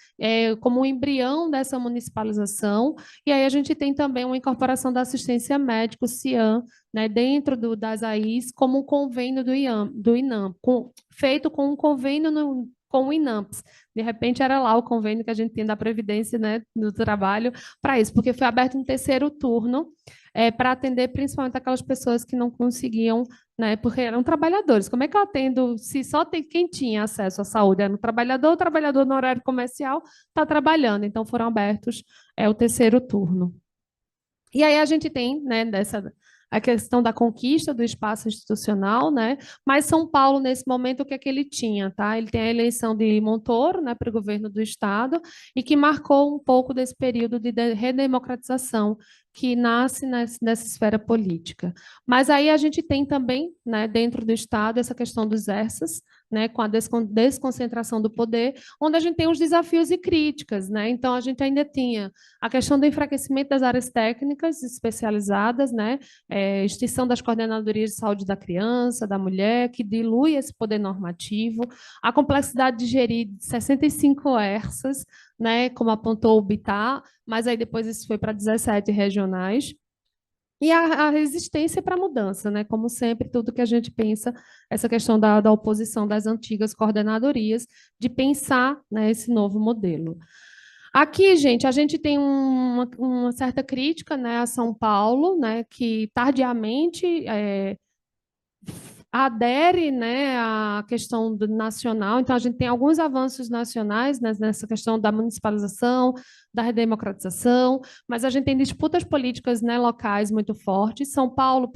como um embrião dessa municipalização, e aí a gente tem também uma incorporação da assistência médica, o CIAM, né, dentro das AIs, como um convênio do INAM, feito com um convênio com o INAMPS. De repente era lá o convênio que a gente tem da Previdência, né, do trabalho, para isso, porque foi aberto um terceiro turno, para atender principalmente aquelas pessoas que não conseguiam, né, porque eram trabalhadores. Como é que eu atendo se só tem quem tinha acesso à saúde? Era um trabalhador, o trabalhador no horário comercial está trabalhando, então foram abertos o terceiro turno. E aí a gente tem, né, a questão da conquista do espaço institucional, né? Mas São Paulo, nesse momento, o que é que ele tinha, tá? Ele tem a eleição de Montoro, né, para o governo do Estado, e que marcou um pouco desse período de redemocratização que nasce nessa esfera política. Mas aí a gente tem também, né, dentro do Estado, essa questão dos ERSAs, né, com a desconcentração do poder, onde a gente tem os desafios e críticas, né? Então a gente ainda tinha a questão do enfraquecimento das áreas técnicas especializadas, né? Extinção das coordenadorias de saúde da criança, da mulher, que dilui esse poder normativo, a complexidade de gerir 65 ERSAs, né, como apontou o Bittar, mas aí depois isso foi para 17 regionais. E a resistência para a mudança, né? Como sempre, tudo que a gente pensa, essa questão da oposição das antigas coordenadorias, de pensar, né, esse novo modelo. Aqui, gente, a gente tem uma certa crítica, né, a São Paulo, né, que tardiamente adere, né, à questão nacional. Então, a gente tem alguns avanços nacionais, né, nessa questão da municipalização, da redemocratização, mas a gente tem disputas políticas, né, locais muito fortes. São Paulo,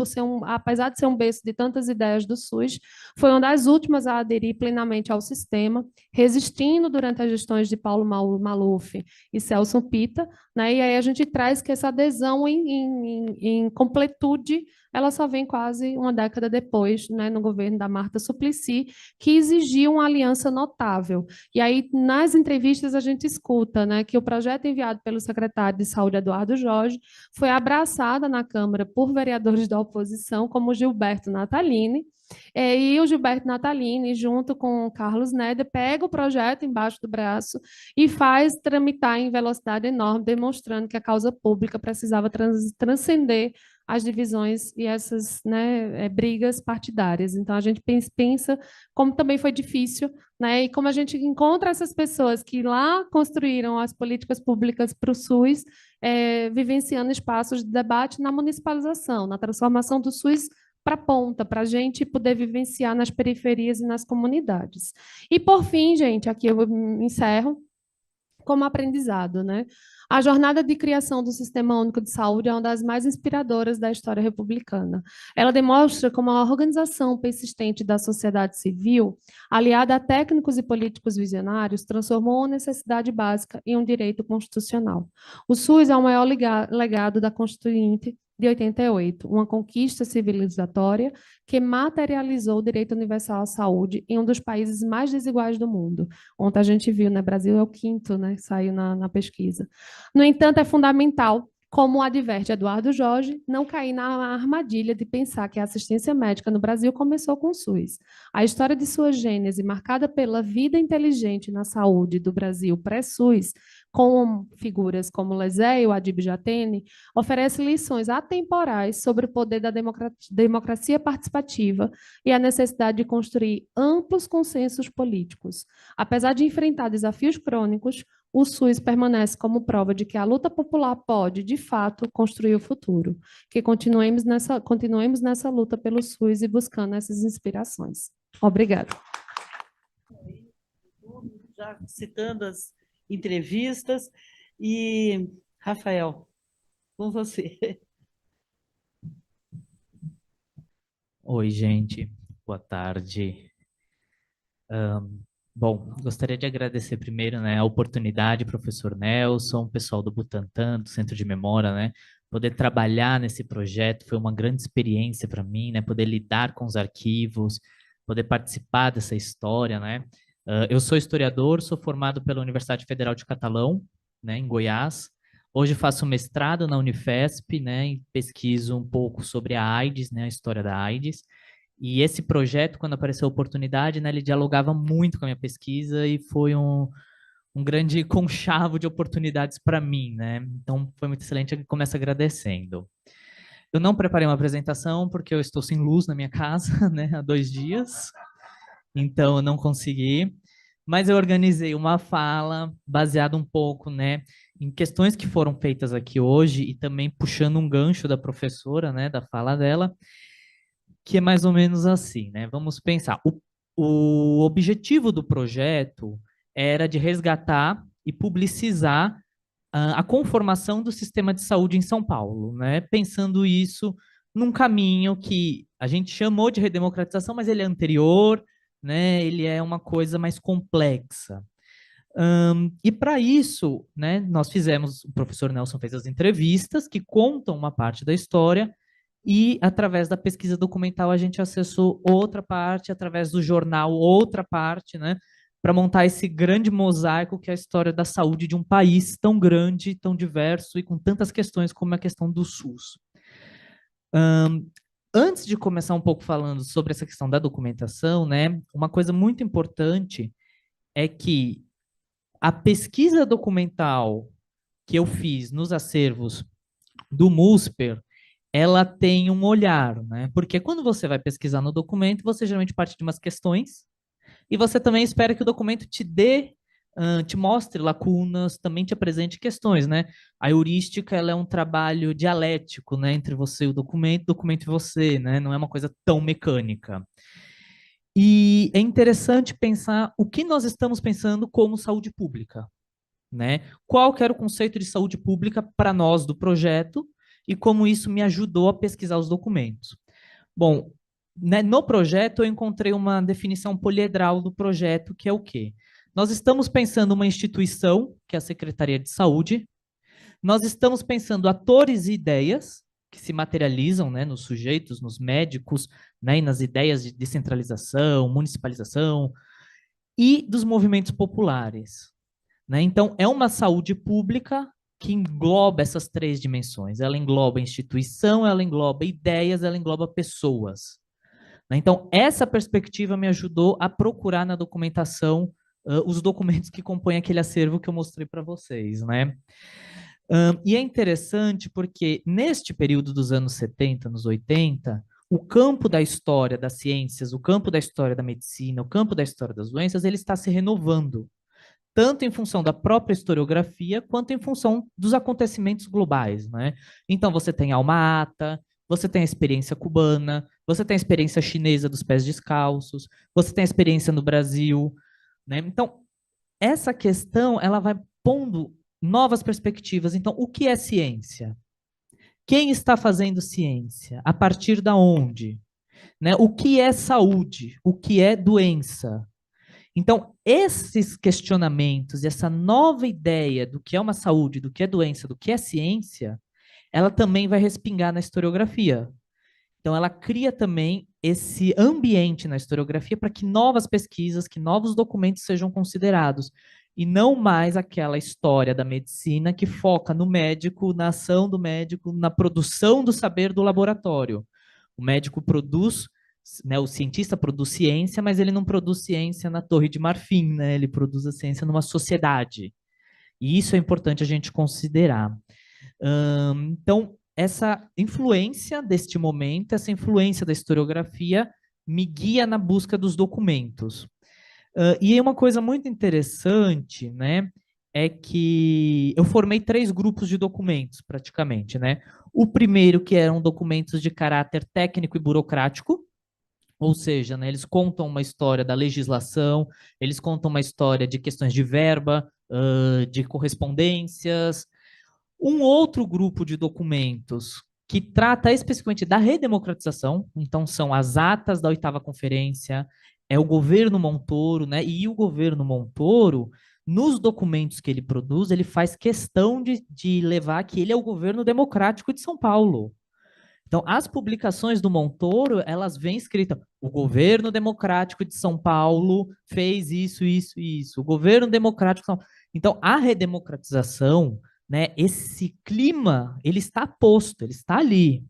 apesar de ser um berço de tantas ideias do SUS, foi uma das últimas a aderir plenamente ao sistema, resistindo durante as gestões de Paulo Maluf e Celso Pitta, né, e aí a gente traz que essa adesão em completude ela só vem quase uma década depois, né, no governo da Marta Suplicy, que exigiu uma aliança notável. E aí, nas entrevistas, a gente escuta, né, que o projeto enviado pelo secretário de Saúde, Eduardo Jorge, foi abraçado na Câmara por vereadores da oposição, como Gilberto Natalini, e o Gilberto Natalini, junto com o Carlos Neder, pega o projeto embaixo do braço e faz tramitar em velocidade enorme, demonstrando que a causa pública precisava transcender as divisões e essas, né, brigas partidárias. Então, a gente pensa como também foi difícil, né, e como a gente encontra essas pessoas que lá construíram as políticas públicas para o SUS, vivenciando espaços de debate na municipalização, na transformação do SUS para a ponta, para a gente poder vivenciar nas periferias e nas comunidades. E, por fim, gente, aqui eu encerro, como aprendizado, né? A jornada de criação do Sistema Único de Saúde é uma das mais inspiradoras da história republicana. Ela demonstra como a organização persistente da sociedade civil, aliada a técnicos e políticos visionários, transformou uma necessidade básica em um direito constitucional. O SUS é o maior legado da Constituinte de 88, uma conquista civilizatória que materializou o direito universal à saúde em um dos países mais desiguais do mundo. Ontem a gente viu, né, Brasil é o quinto, né, saiu na pesquisa. No entanto, é fundamental Como adverte Eduardo Jorge, não cair na armadilha de pensar que a assistência médica no Brasil começou com o SUS. A história de sua gênese, marcada pela vida inteligente na saúde do Brasil pré-SUS, com figuras como Lezé e o Adib Jatene, oferece lições atemporais sobre o poder da democracia participativa e a necessidade de construir amplos consensos políticos. Apesar de enfrentar desafios crônicos, o SUS permanece como prova de que a luta popular pode, de fato, construir o futuro. Que continuemos nessa luta pelo SUS e buscando essas inspirações. Obrigada. Já citando as entrevistas. E, Rafael, com você. Oi, gente. Boa tarde. Bom, gostaria de agradecer primeiro, né, a oportunidade, professor Nelson, pessoal do Butantan, do Centro de Memória, né, poder trabalhar nesse projeto foi uma grande experiência para mim, né, poder lidar com os arquivos, poder participar dessa história, né. Eu sou historiador, sou formado pela Universidade Federal de Catalão, né, em Goiás. Hoje faço mestrado na Unifesp, né, e pesquiso um pouco sobre a AIDS, né, a história da AIDS. E esse projeto, quando apareceu a oportunidade, né, ele dialogava muito com a minha pesquisa e foi um grande conchavo de oportunidades para mim, né? Então foi muito excelente, eu começo agradecendo. Eu não preparei uma apresentação porque eu estou sem luz na minha casa, né, há 2 dias, então eu não consegui, mas eu organizei uma fala baseada um pouco, né, em questões que foram feitas aqui hoje e também puxando um gancho da professora, né, da fala dela, que é mais ou menos assim, né? Vamos pensar. O objetivo do projeto era de resgatar e publicizar a conformação do sistema de saúde em São Paulo, né? Pensando isso num caminho que a gente chamou de redemocratização, mas ele é anterior, né? Ele é uma coisa mais complexa. E para isso, né, nós fizemos, o professor Nelson fez as entrevistas que contam uma parte da história, e através da pesquisa documental a gente acessou outra parte, através do jornal outra parte, né, para montar esse grande mosaico que é a história da saúde de um país tão grande, tão diverso e com tantas questões como a questão do SUS. Antes de começar um pouco falando sobre essa questão da documentação, né, uma coisa muito importante é que a pesquisa documental que eu fiz nos acervos do MUSPER, ela tem um olhar, né? Porque quando você vai pesquisar no documento, você geralmente parte de umas questões e você também espera que o documento te dê, te mostre lacunas, também te apresente questões, né? A heurística, ela é um trabalho dialético, né? Entre você e o documento e você, né? Não é uma coisa tão mecânica. E é interessante pensar o que nós estamos pensando como saúde pública, né? Qual que era o conceito de saúde pública para nós do projeto e como isso me ajudou a pesquisar os documentos. Bom, né, no projeto eu encontrei uma definição poliedral do projeto, que é o quê? Nós estamos pensando uma instituição, que é a Secretaria de Saúde, nós estamos pensando atores e ideias, que se materializam, né, nos sujeitos, nos médicos, né, e nas ideias de descentralização, municipalização, e dos movimentos populares, né? Então, é uma saúde pública que engloba essas 3 dimensões. Ela engloba instituição, ela engloba ideias, ela engloba pessoas, né? Então, essa perspectiva me ajudou a procurar na documentação os documentos que compõem aquele acervo que eu mostrei para vocês, né? E é interessante porque neste período dos anos 70, anos 80, o campo da história das ciências, o campo da história da medicina, o campo da história das doenças, ele está se renovando, tanto em função da própria historiografia, quanto em função dos acontecimentos globais, né? Então, você tem a Alma-Ata, você tem a experiência cubana, você tem a experiência chinesa dos pés descalços, você tem a experiência no Brasil, né? Então, essa questão, ela vai pondo novas perspectivas. Então, o que é ciência? Quem está fazendo ciência? A partir da onde? Né? O que é saúde? O que é doença? Então, esses questionamentos, essa nova ideia do que é uma saúde, do que é doença, do que é ciência, ela também vai respingar na historiografia. Então, ela cria também esse ambiente na historiografia para que novas pesquisas, que novos documentos sejam considerados. e não mais aquela história da medicina que foca no médico, na ação do médico, na produção do saber do laboratório. O médico produz, né, o cientista produz ciência, mas ele não produz ciência na Torre de Marfim, né? Ele produz a ciência numa sociedade. E isso é importante a gente considerar. Então, essa influência deste momento, essa influência da historiografia, me guia na busca dos documentos. E uma coisa muito interessante, né, é que eu formei 3 grupos de documentos, praticamente, né? O primeiro, que eram documentos de caráter técnico e burocrático, ou seja, né, eles contam uma história da legislação, eles contam uma história de questões de verba, de correspondências. Um outro grupo de documentos que trata especificamente da redemocratização, então são as atas da 8ª conferência, é o governo Montoro, né? E o governo Montoro, nos documentos que ele produz, ele faz questão de levar que ele é o governo democrático de São Paulo. Então, as publicações do Montoro, elas vêm escritas, o governo democrático de São Paulo fez isso, isso e isso. O governo democrático de São Paulo. Então, a redemocratização, né, esse clima, ele está posto, ele está ali.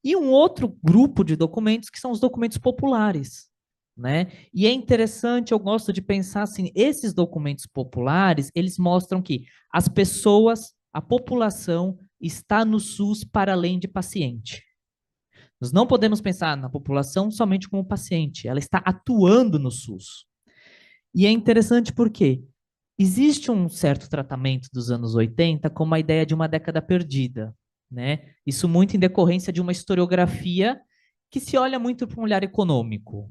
E um outro grupo de documentos que são os documentos populares, né? E é interessante, eu gosto de pensar assim, esses documentos populares, eles mostram que as pessoas, a população está no SUS para além de paciente. Nós não podemos pensar na população somente como paciente, ela está atuando no SUS. E é interessante porque existe um certo tratamento dos anos 80 como a ideia de uma década perdida, né? Isso muito em decorrência de uma historiografia que se olha muito para um olhar econômico.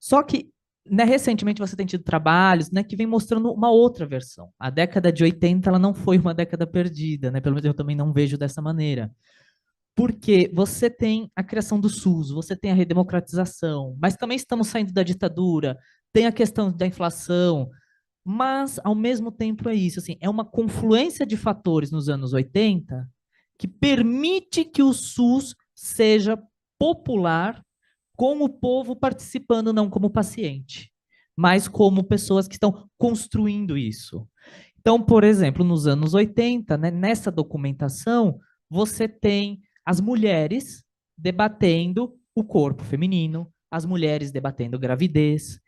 Só que, né, recentemente você tem tido trabalhos, né, que vem mostrando uma outra versão. A década de 80 ela não foi uma década perdida, né? Pelo menos eu também não vejo dessa maneira. Porque você tem a criação do SUS, você tem a redemocratização, mas também estamos saindo da ditadura, tem a questão da inflação, mas ao mesmo tempo é isso, assim, é uma confluência de fatores nos anos 80 que permite que o SUS seja popular, com o povo participando não como paciente, mas como pessoas que estão construindo isso. Então, por exemplo, nos anos 80, né, nessa documentação, você tem as mulheres debatendo o corpo feminino, as mulheres debatendo gravidez,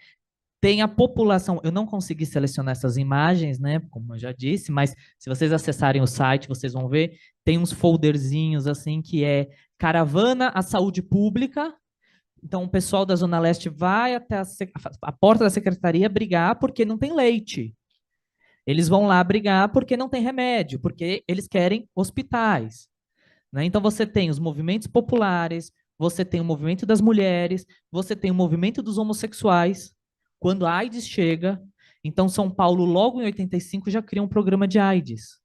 tem a população, eu não consegui selecionar essas imagens, né, como eu já disse, mas se vocês acessarem o site, vocês vão ver, tem uns folderzinhos assim que é Caravana à Saúde Pública. Então o pessoal da Zona Leste vai até a porta da secretaria brigar porque não tem leite. Eles vão lá brigar porque não tem remédio, porque eles querem hospitais, né? Então você tem os movimentos populares, você tem o movimento das mulheres, você tem o movimento dos homossexuais. Quando a AIDS chega, então São Paulo, logo em 85, já cria um programa de AIDS,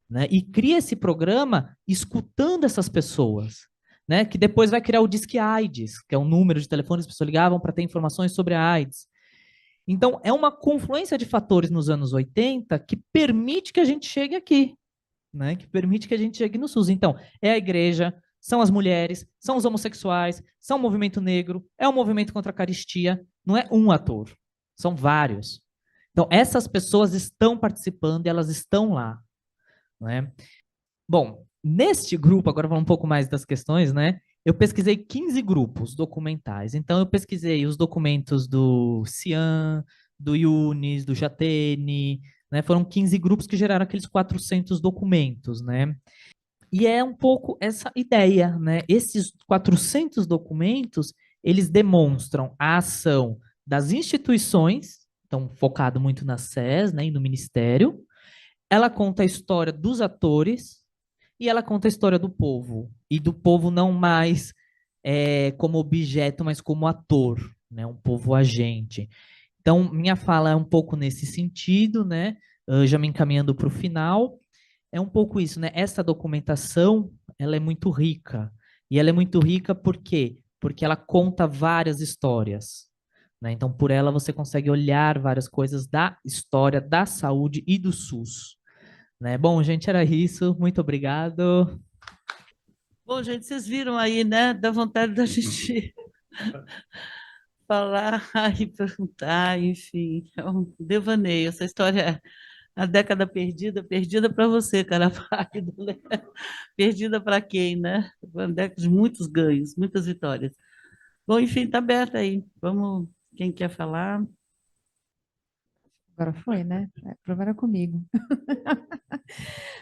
né? E cria esse programa escutando essas pessoas, né? Que depois vai criar o Disque AIDS, que é um número de telefone que as pessoas ligavam para ter informações sobre a AIDS. Então, é uma confluência de fatores nos anos 80 que permite que a gente chegue aqui, né? Que permite que a gente chegue no SUS. Então, é a igreja, são as mulheres, são os homossexuais, são o movimento negro, é o movimento contra a caristia, não é um ator, são vários. Então, essas pessoas estão participando e elas estão lá, né? Bom, neste grupo, agora falando um pouco mais das questões, né? Eu pesquisei 15 grupos documentais. Então, eu pesquisei os documentos do Cian, do Yunis, do Jatene, né? Foram 15 grupos que geraram aqueles 400 documentos, né? E é um pouco essa ideia, né? Esses 400 documentos, eles demonstram a ação das instituições, então focado muito na SES, né, e no Ministério. Ela conta a história dos atores e ela conta a história do povo. E do povo não mais como objeto, mas como ator, né? Um povo agente. Então, minha fala é um pouco nesse sentido, né? Já me encaminhando para o final. É um pouco isso, né? Essa documentação, ela é muito rica. E ela é muito rica por quê? Porque ela conta várias histórias, né? Então, por ela você consegue olhar várias coisas da história da saúde e do SUS, né? Bom, gente, era isso. Muito obrigado. Bom, gente, vocês viram aí, né? Dá vontade da gente falar e perguntar, enfim, é um devaneio. Essa história, a década perdida, perdida para você, cara pálido, né? Perdida para quem, né? Uma década de muitos ganhos, muitas vitórias. Bom, enfim, está aberto aí. Vamos, quem quer falar? Agora foi, né? Agora é comigo.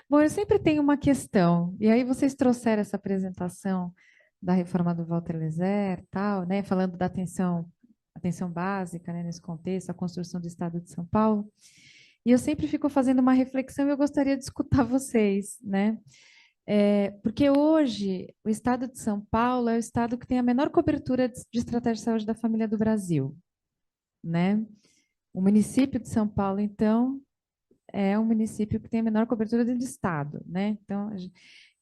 Bom, eu sempre tenho uma questão, e aí vocês trouxeram essa apresentação da reforma do Walter Lezer, tal, né? Falando da atenção básica, né, nesse contexto, a construção do Estado de São Paulo. E eu sempre fico fazendo uma reflexão e eu gostaria de escutar vocês, né? Porque hoje o Estado de São Paulo é o estado que tem a menor cobertura de estratégia de saúde da família do Brasil, né? O município de São Paulo, então, é um município que tem a menor cobertura do estado, né?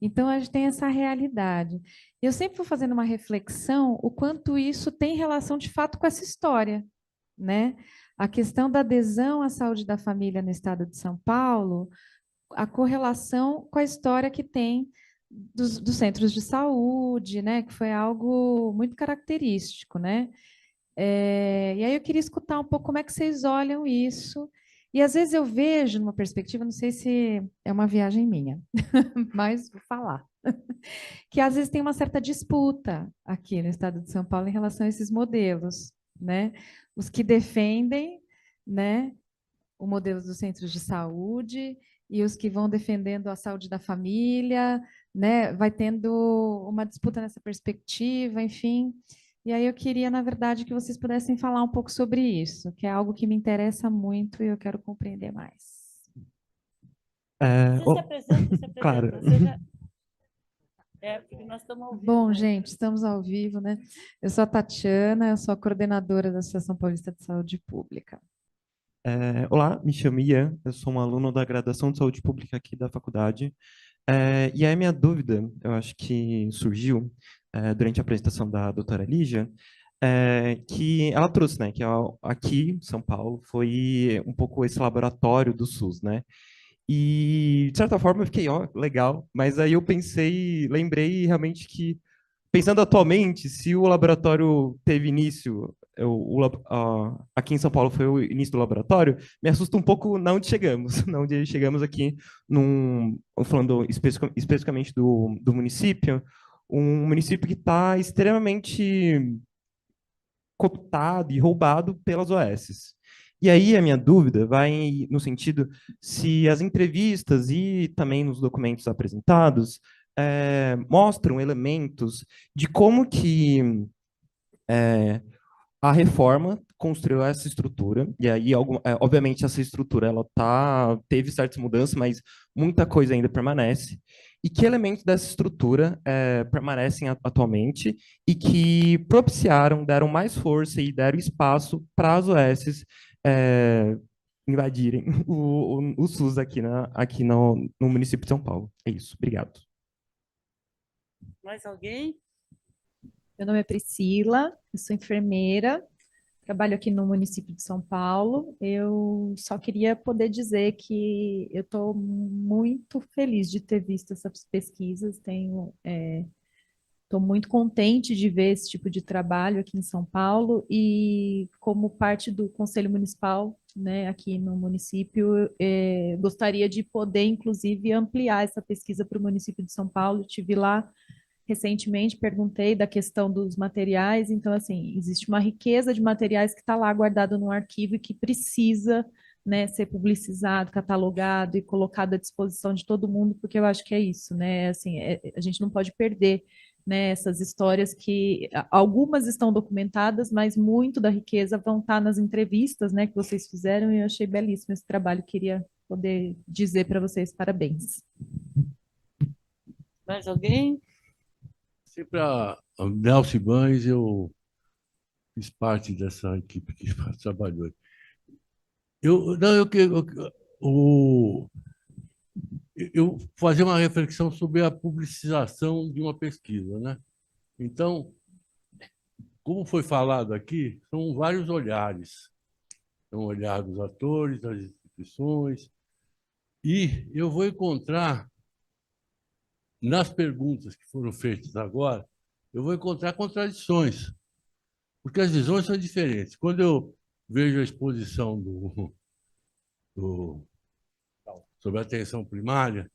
Então a gente tem essa realidade. Eu sempre vou fazendo uma reflexão o quanto isso tem relação de fato com essa história, né? A questão da adesão à saúde da família no estado de São Paulo, a correlação com a história que tem dos centros de saúde, né? Que foi algo muito característico, né? E aí eu queria escutar um pouco como é que vocês olham isso. E às vezes eu vejo numa perspectiva, não sei se é uma viagem minha, mas vou falar, que às vezes tem uma certa disputa aqui no estado de São Paulo em relação a esses modelos, né? Os que defendem, né, o modelo dos centros de saúde e os que vão defendendo a saúde da família, né? Vai tendo uma disputa nessa perspectiva, enfim. E aí eu queria, na verdade, que vocês pudessem falar um pouco sobre isso, que é algo que me interessa muito e eu quero compreender mais. Você se apresenta, se Claro. apresenta. Você já... porque nós estamos ao vivo. Bom, gente, estamos ao vivo, né? Eu sou a Tatiana, eu sou a coordenadora da Associação Paulista de Saúde Pública. Olá, me chamo Ian, eu sou um aluno da graduação de saúde pública aqui da faculdade. E aí minha dúvida, eu acho que surgiu durante a apresentação da doutora Lígia, que ela trouxe, né, que aqui em São Paulo foi um pouco esse laboratório do SUS, né? E, de certa forma, eu fiquei, ó, legal, mas aí eu pensei, lembrei realmente que, pensando atualmente, se o laboratório teve início, aqui em São Paulo foi o início do laboratório, me assusta um pouco na onde chegamos, na onde chegamos aqui, falando especificamente do município, um município que está extremamente cooptado e roubado pelas OSs. E aí a minha dúvida vai no sentido se as entrevistas e também nos documentos apresentados mostram elementos de como que a reforma construiu essa estrutura, e aí, obviamente, essa estrutura teve certas mudanças, mas muita coisa ainda permanece. E que elementos dessa estrutura permanecem atualmente e que propiciaram, deram mais força e deram espaço para as OSs invadirem o SUS aqui no município de São Paulo. É isso. Obrigado. Mais alguém? Meu nome é Priscila, eu sou enfermeira, trabalho aqui no município de São Paulo. Eu só queria poder dizer que eu estou muito feliz de ter visto essas pesquisas, estou muito contente de ver esse tipo de trabalho aqui em São Paulo e como parte do Conselho Municipal, né, aqui no município, gostaria de poder, inclusive, ampliar essa pesquisa para o município de São Paulo. Estive lá recentemente, perguntei da questão dos materiais, então, assim, existe uma riqueza de materiais que está lá guardado no arquivo e que precisa, né, ser publicizado, catalogado e colocado à disposição de todo mundo, porque eu acho que é isso, né, assim, a gente não pode perder, né, essas histórias que algumas estão documentadas, mas muito da riqueza vão estar nas entrevistas, né, que vocês fizeram, e eu achei belíssimo esse trabalho, queria poder dizer para vocês parabéns. Mais alguém? Sempre a Nelson Banes, eu fiz parte dessa equipe que trabalhou. Eu fazer uma reflexão sobre a publicização de uma pesquisa, né? Então, como foi falado aqui, são vários olhares. É um olhar dos atores, das instituições, e eu vou encontrar, nas perguntas que foram feitas agora, eu vou encontrar contradições. porque as visões são diferentes. Quando eu vejo a exposição sobre a atenção primária,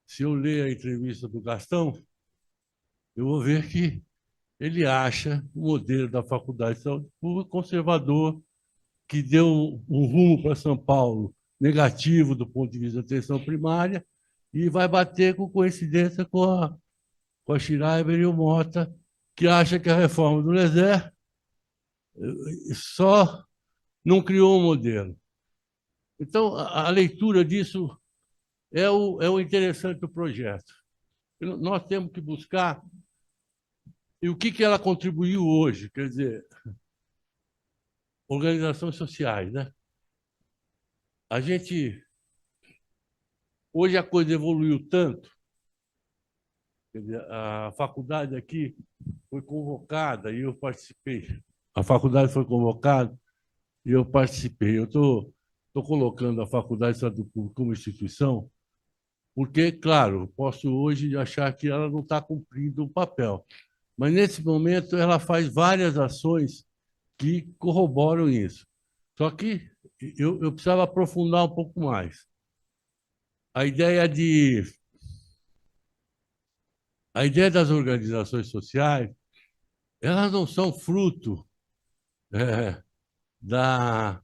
se eu ler a entrevista do Gastão, eu vou ver que ele acha o modelo da Faculdade de Saúde Pública conservador, que deu um rumo para São Paulo negativo do ponto de vista da atenção primária, e vai bater com coincidência com a Schreiber e o Mota, que acha que a reforma do Lazer só não criou um modelo. Então, a leitura disso é o interessante do projeto. Nós temos que buscar e o que ela contribuiu hoje, quer dizer, organizações sociais, né? A gente hoje a coisa evoluiu tanto, quer dizer, a faculdade aqui foi convocada e eu participei. A faculdade foi convocada e eu participei. Eu estou colocando a Faculdade de Saúde Pública como instituição, porque, claro, posso hoje achar que ela não está cumprindo o papel. Mas, nesse momento, ela faz várias ações que corroboram isso. Só que eu precisava aprofundar um pouco mais. A ideia das organizações sociais, elas não são fruto da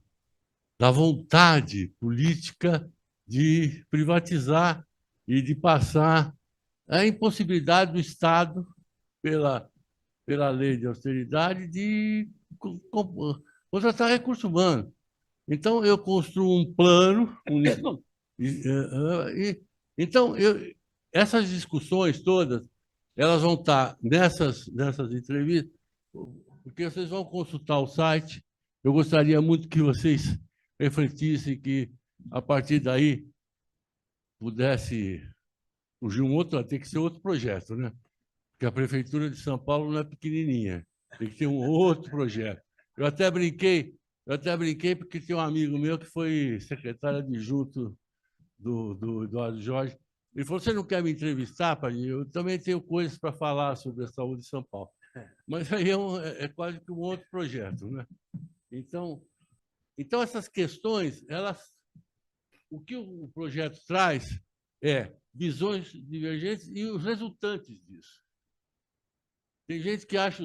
vontade política de privatizar e de passar a impossibilidade do Estado, pela lei de austeridade, de contratar recurso humano. Então, eu construo um plano. Então, essas discussões todas, elas vão estar nessas entrevistas, porque vocês vão consultar o site. Eu gostaria muito que vocês refletissem, que, a partir daí, pudesse surgir tem que ser outro projeto, né? Porque a Prefeitura de São Paulo não é pequenininha, tem que ter um outro projeto. Eu até brinquei porque tem um amigo meu que foi secretário adjunto do Eduardo Jorge. Ele falou: você não quer me entrevistar, Padinho? Eu também tenho coisas para falar sobre a saúde de São Paulo. Mas aí é quase que um outro projeto, né? Então, essas questões, o que o projeto traz é visões divergentes e os resultantes disso. Tem gente que acha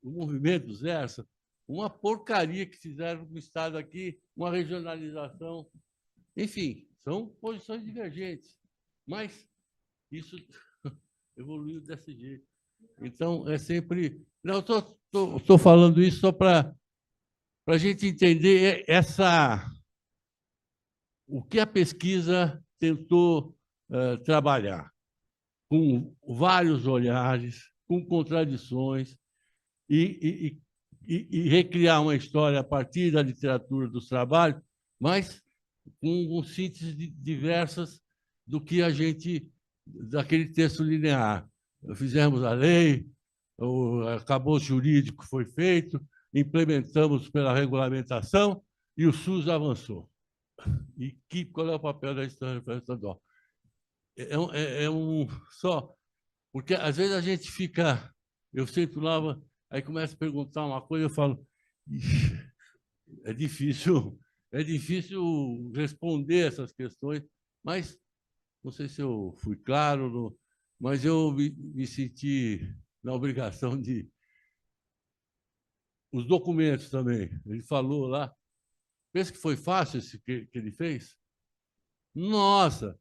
o movimento Zersa, uma porcaria que fizeram no Estado aqui, uma regionalização. Enfim, são posições divergentes, mas isso evoluiu desse jeito. Então, é sempre... Não, estou falando isso só para a gente entender o que a pesquisa tentou trabalhar, com vários olhares, com contradições, e recriar uma história a partir da literatura dos trabalhos, mas com síntese diversas do que daquele texto linear. Fizemos a lei, o arcabouço jurídico foi feito, implementamos pela regulamentação e o SUS avançou. E qual é o papel da história estadual? Só, porque às vezes a gente fica, eu sento lá, aí começa a perguntar uma coisa, eu falo, é difícil responder essas questões, mas não sei se eu fui claro, mas eu me senti na obrigação de... Os documentos também, ele falou lá, pensa que foi fácil esse que ele fez? Nossa!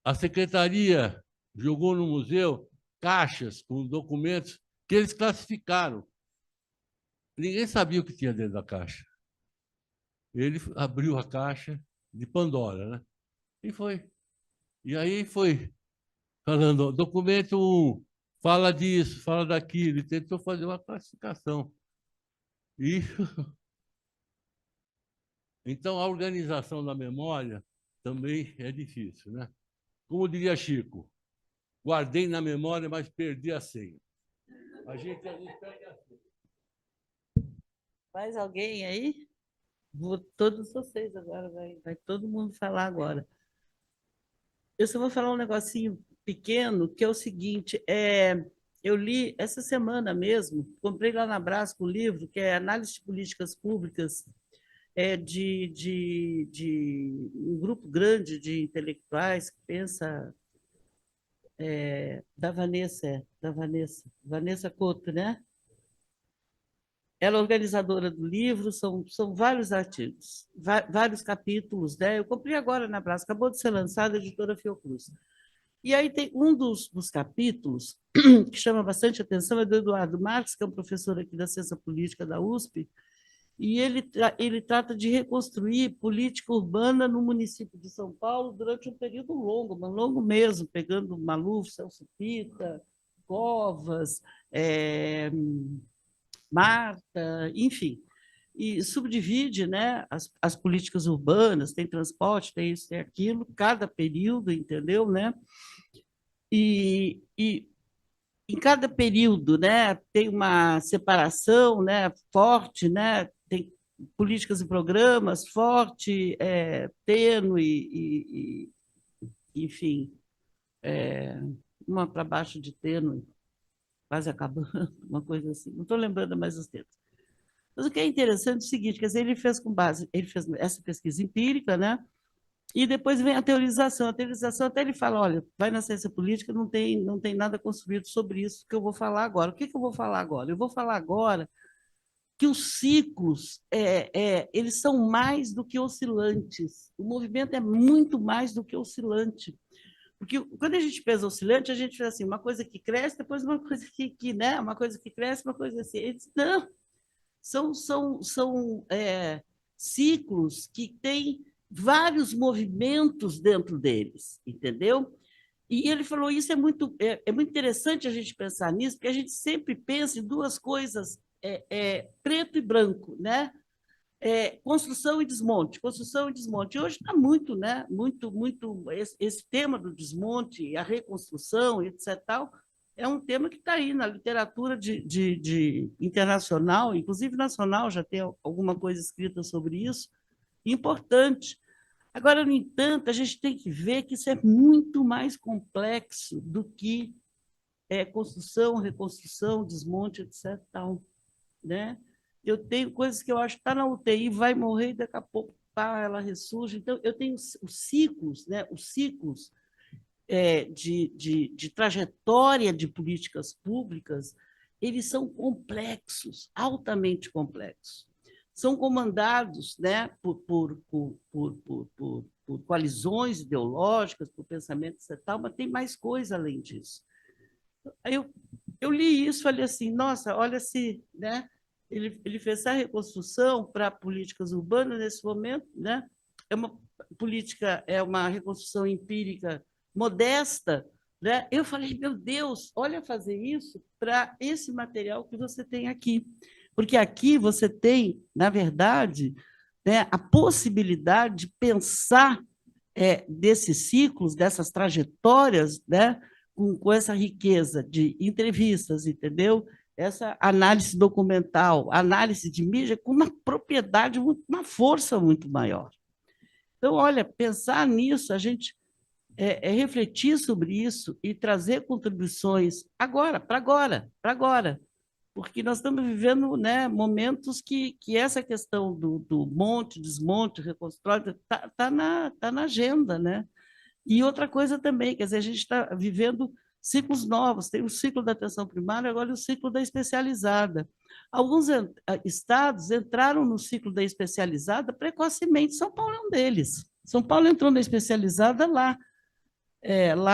A secretaria jogou no museu caixas com documentos que eles classificaram. Ninguém sabia o que tinha dentro da caixa. Ele abriu a caixa de Pandora, né? E foi. E aí foi falando, documento 1, fala disso, fala daquilo, e tentou fazer uma classificação. Então, a organização da memória também é difícil, né? Como diria Chico, guardei na memória, mas perdi a senha. A gente perde a senha. Mais alguém aí? Todos vocês agora, vai todo mundo falar agora. Eu só vou falar um negocinho pequeno, que é o seguinte, eu li essa semana mesmo, comprei lá na Brasco um livro que é Análise de Políticas Públicas, de um grupo grande de intelectuais que pensa, Vanessa Couto, né? Ela é organizadora do livro, são vários artigos, vários capítulos, né? Eu comprei agora na Brasco, acabou de ser lançado, a editora Fiocruz. E aí tem um dos capítulos que chama bastante atenção, é do Eduardo Marques, que é um professor aqui da Ciência Política da USP, e ele trata de reconstruir política urbana no município de São Paulo durante um período longo, mas longo mesmo, pegando Maluf, Celso Pita, Covas, Marta, enfim. E subdivide, né, as políticas urbanas, tem transporte, tem isso, tem aquilo, cada período, entendeu? Né? E em cada período, né, tem uma separação, né, forte, né, tem políticas e programas forte, tênue enfim, uma para baixo de tênue, quase acabando, uma coisa assim. Não estou lembrando mais os termos. Mas o que é interessante é o seguinte, quer dizer, ele fez essa pesquisa empírica, né? E depois vem a teorização. A teorização até ele fala, olha, vai na ciência política, não tem nada construído sobre isso que eu vou falar agora. O que eu vou falar agora? Eu vou falar agora que os ciclos eles são mais do que oscilantes. O movimento é muito mais do que oscilante. Porque quando a gente pensa oscilante, a gente faz assim, uma coisa que cresce, depois uma coisa que né? Uma coisa que cresce, uma coisa assim. Eles, não, são ciclos que têm vários movimentos dentro deles, entendeu? E ele falou, isso muito interessante a gente pensar nisso, porque a gente sempre pensa em duas coisas, preto e branco, né? Construção e desmonte, construção e desmonte. E hoje está muito, né? Muito esse tema do desmonte, a reconstrução, etc. Tal, é um tema que está aí na literatura de internacional, inclusive nacional, já tem alguma coisa escrita sobre isso, importante. Agora, no entanto, a gente tem que ver que isso é muito mais complexo do que construção, reconstrução, desmonte, etc. Tal, né? Eu tenho coisas que eu acho que está na UTI, vai morrer e daqui a pouco ela ressurge. Então, eu tenho os ciclos, né? Os ciclos de trajetória de políticas públicas, eles são complexos, altamente complexos. São comandados, né, por coalizões ideológicas, por pensamentos e tal, mas tem mais coisa além disso. Aí eu li isso, falei assim, nossa, olha se, né, ele fez essa reconstrução para políticas urbanas nesse momento, né? É uma política, é uma reconstrução empírica modesta, né? Eu falei, meu Deus, olha fazer isso para esse material que você tem aqui. Porque aqui você tem, na verdade, né, a possibilidade de pensar desses ciclos, dessas trajetórias, né, com essa riqueza de entrevistas, entendeu? Essa análise documental, análise de mídia, com uma propriedade, uma força muito maior. Então, olha, pensar nisso, a gente refletir sobre isso e trazer contribuições agora, para agora, porque nós estamos vivendo, né, momentos que essa questão do monte, desmonte, reconstrói, tá na agenda, né? E outra coisa também, quer dizer, a gente está vivendo ciclos novos, tem o ciclo da atenção primária, agora o ciclo da especializada. Alguns estados entraram no ciclo da especializada precocemente, São Paulo é um deles. São Paulo entrou na especializada lá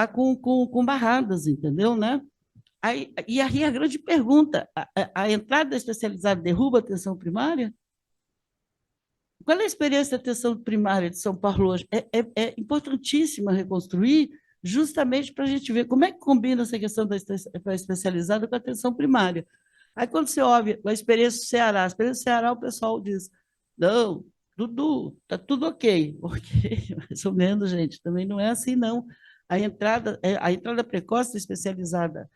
com Barradas, entendeu, né? E aí a grande pergunta, a entrada da especializada derruba a atenção primária? Qual é a experiência da atenção primária de São Paulo hoje? É importantíssima reconstruir, justamente para a gente ver como é que combina essa questão da especializada com a atenção primária. Aí, quando você ouve a experiência do Ceará, o pessoal diz, não, Dudu, está tudo ok. Ok, mais ou menos, gente, também não é assim, não. A entrada precoce da especializada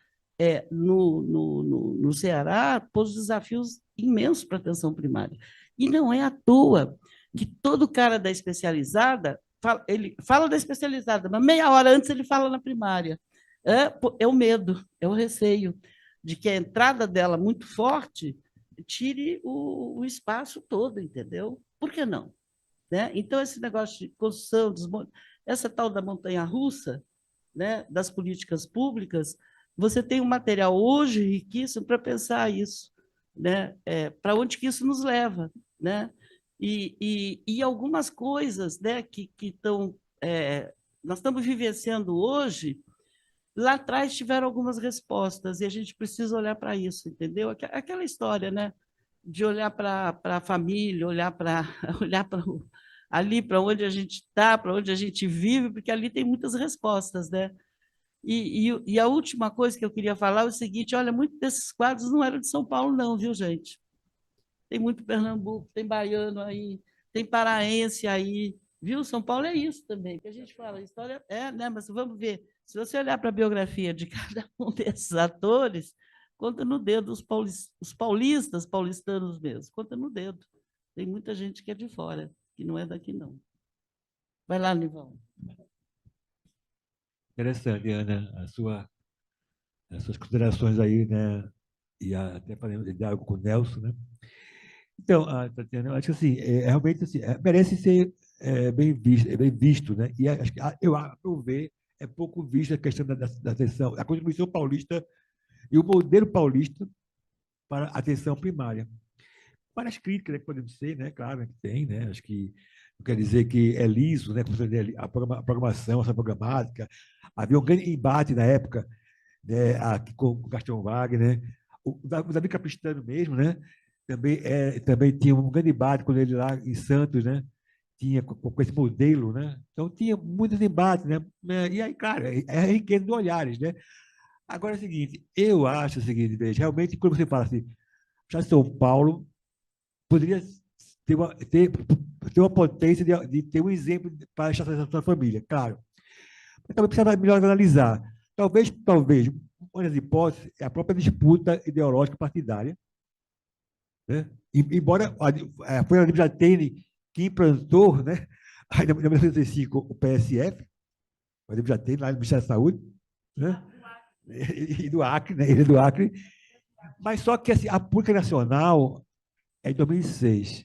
no Ceará pôs desafios imensos para a atenção primária. E não é à toa que todo cara da especializada, ele fala da especializada, mas meia hora antes ele fala na primária. É o medo, é o receio. de que a entrada dela muito forte tire o espaço todo, entendeu? Por que não? Né? Então, esse negócio de construção, essa tal da montanha-russa, né, das políticas públicas, você tem um material hoje riquíssimo para pensar isso, né? Para onde que isso nos leva, né? E algumas coisas, né, que estão nós estamos vivenciando hoje, lá atrás tiveram algumas respostas e a gente precisa olhar para isso, entendeu? Aquela história, né, de olhar para a família, olhar para olhar para ali para onde a gente está, para onde a gente vive, porque ali tem muitas respostas, né? E a última coisa que eu queria falar é o seguinte: olha, muitos desses quadros não eram de São Paulo, não, viu, gente? Tem muito Pernambuco, tem baiano aí, tem paraense aí, viu? São Paulo é isso também, que a gente fala, a história né? Mas vamos ver, se você olhar para a biografia de cada um desses atores, conta no dedo os paulistas, paulistanos mesmo, conta no dedo. Tem muita gente que é de fora, que não é daqui, não. Vai lá, Nivão. Interessante, Ana, as suas considerações aí, né? E até falando de algo com o Nelson, né? Então, Tatiana, eu acho que assim, realmente assim, merece ser bem visto, né? E acho que, a meu ver, é pouco vista a questão da atenção, a Constituição Paulista e o modelo paulista para a atenção primária. Para as críticas, né, que podemos ser, né? Claro, né, que tem, né? Acho que não quer dizer que é liso, né? A programação, essa programática. Havia um grande embate na época, né? Aqui com o Gaston Wagner, né? O Davi Capistrano mesmo, né? Também tinha um grande embate quando ele lá em Santos, né? Tinha com esse modelo, né? Então tinha muitos embates, né? E aí, claro, é a riqueza de olhares, né? Agora é o seguinte, eu acho o seguinte, veja, realmente quando você fala assim, já São Paulo poderia ter uma potência de ter um exemplo para a estação da família, claro. Mas também precisa melhor analisar. Talvez, uma das hipóteses é a própria disputa ideológica partidária, né? Embora foi a Líbia Jatene que implantou, né, em 1965, o PSF, a Líbia Jatene, lá no Ministério da Saúde, né? E do Acre, né? Ele é do Acre. Mas só que assim, a Política Nacional é de 2006,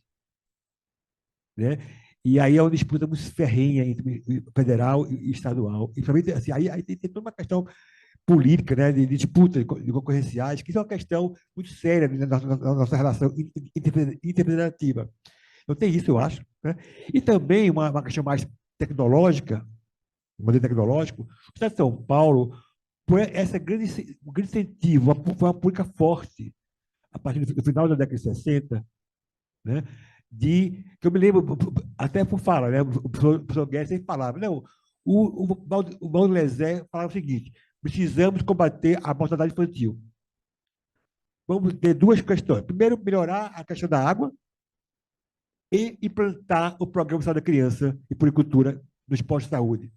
né? E aí é uma disputa muito ferrenha entre federal e estadual. E também assim, aí tem toda uma questão política, né, de disputa de concorrenciais, que isso é uma questão muito séria na nossa relação interfederativa. Então, tem isso, eu acho, né? E também uma questão mais tecnológica, um modelo tecnológico. O Estado de São Paulo, por um grande incentivo, foi uma política forte, a partir do final da década de 60, né? Que eu me lembro, até por fala, né? O professor Guedes sempre falava, não, o Valdo Lezé falava o seguinte: precisamos combater a mortalidade infantil. Vamos ter duas questões. Primeiro, melhorar a questão da água e implantar o programa de saúde da criança e puricultura nos postos de saúde.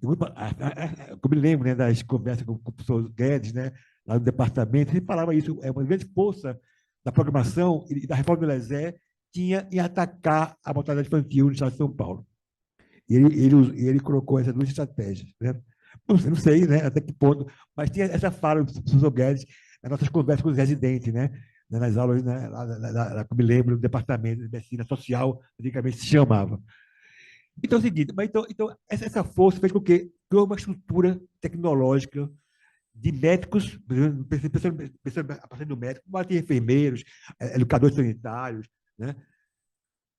Eu me lembro, né, das conversas com o professor Guedes, né, lá no departamento, ele falava isso, uma grande força da programação e da reforma do Lezé tinha em atacar a mortalidade infantil no estado de São Paulo. E ele colocou essas duas estratégias, né? Não sei, né, até que ponto, mas tinha essa fala do professor Guedes nas nossas conversas com os residentes, né? Nas aulas, né, lá, que eu me lembro, do departamento de medicina social, antigamente se chamava. Então é o seguinte, mas então essa força fez com que criou uma estrutura tecnológica de médicos, pensando a partir do médico, mas tem enfermeiros, educadores sanitários, né?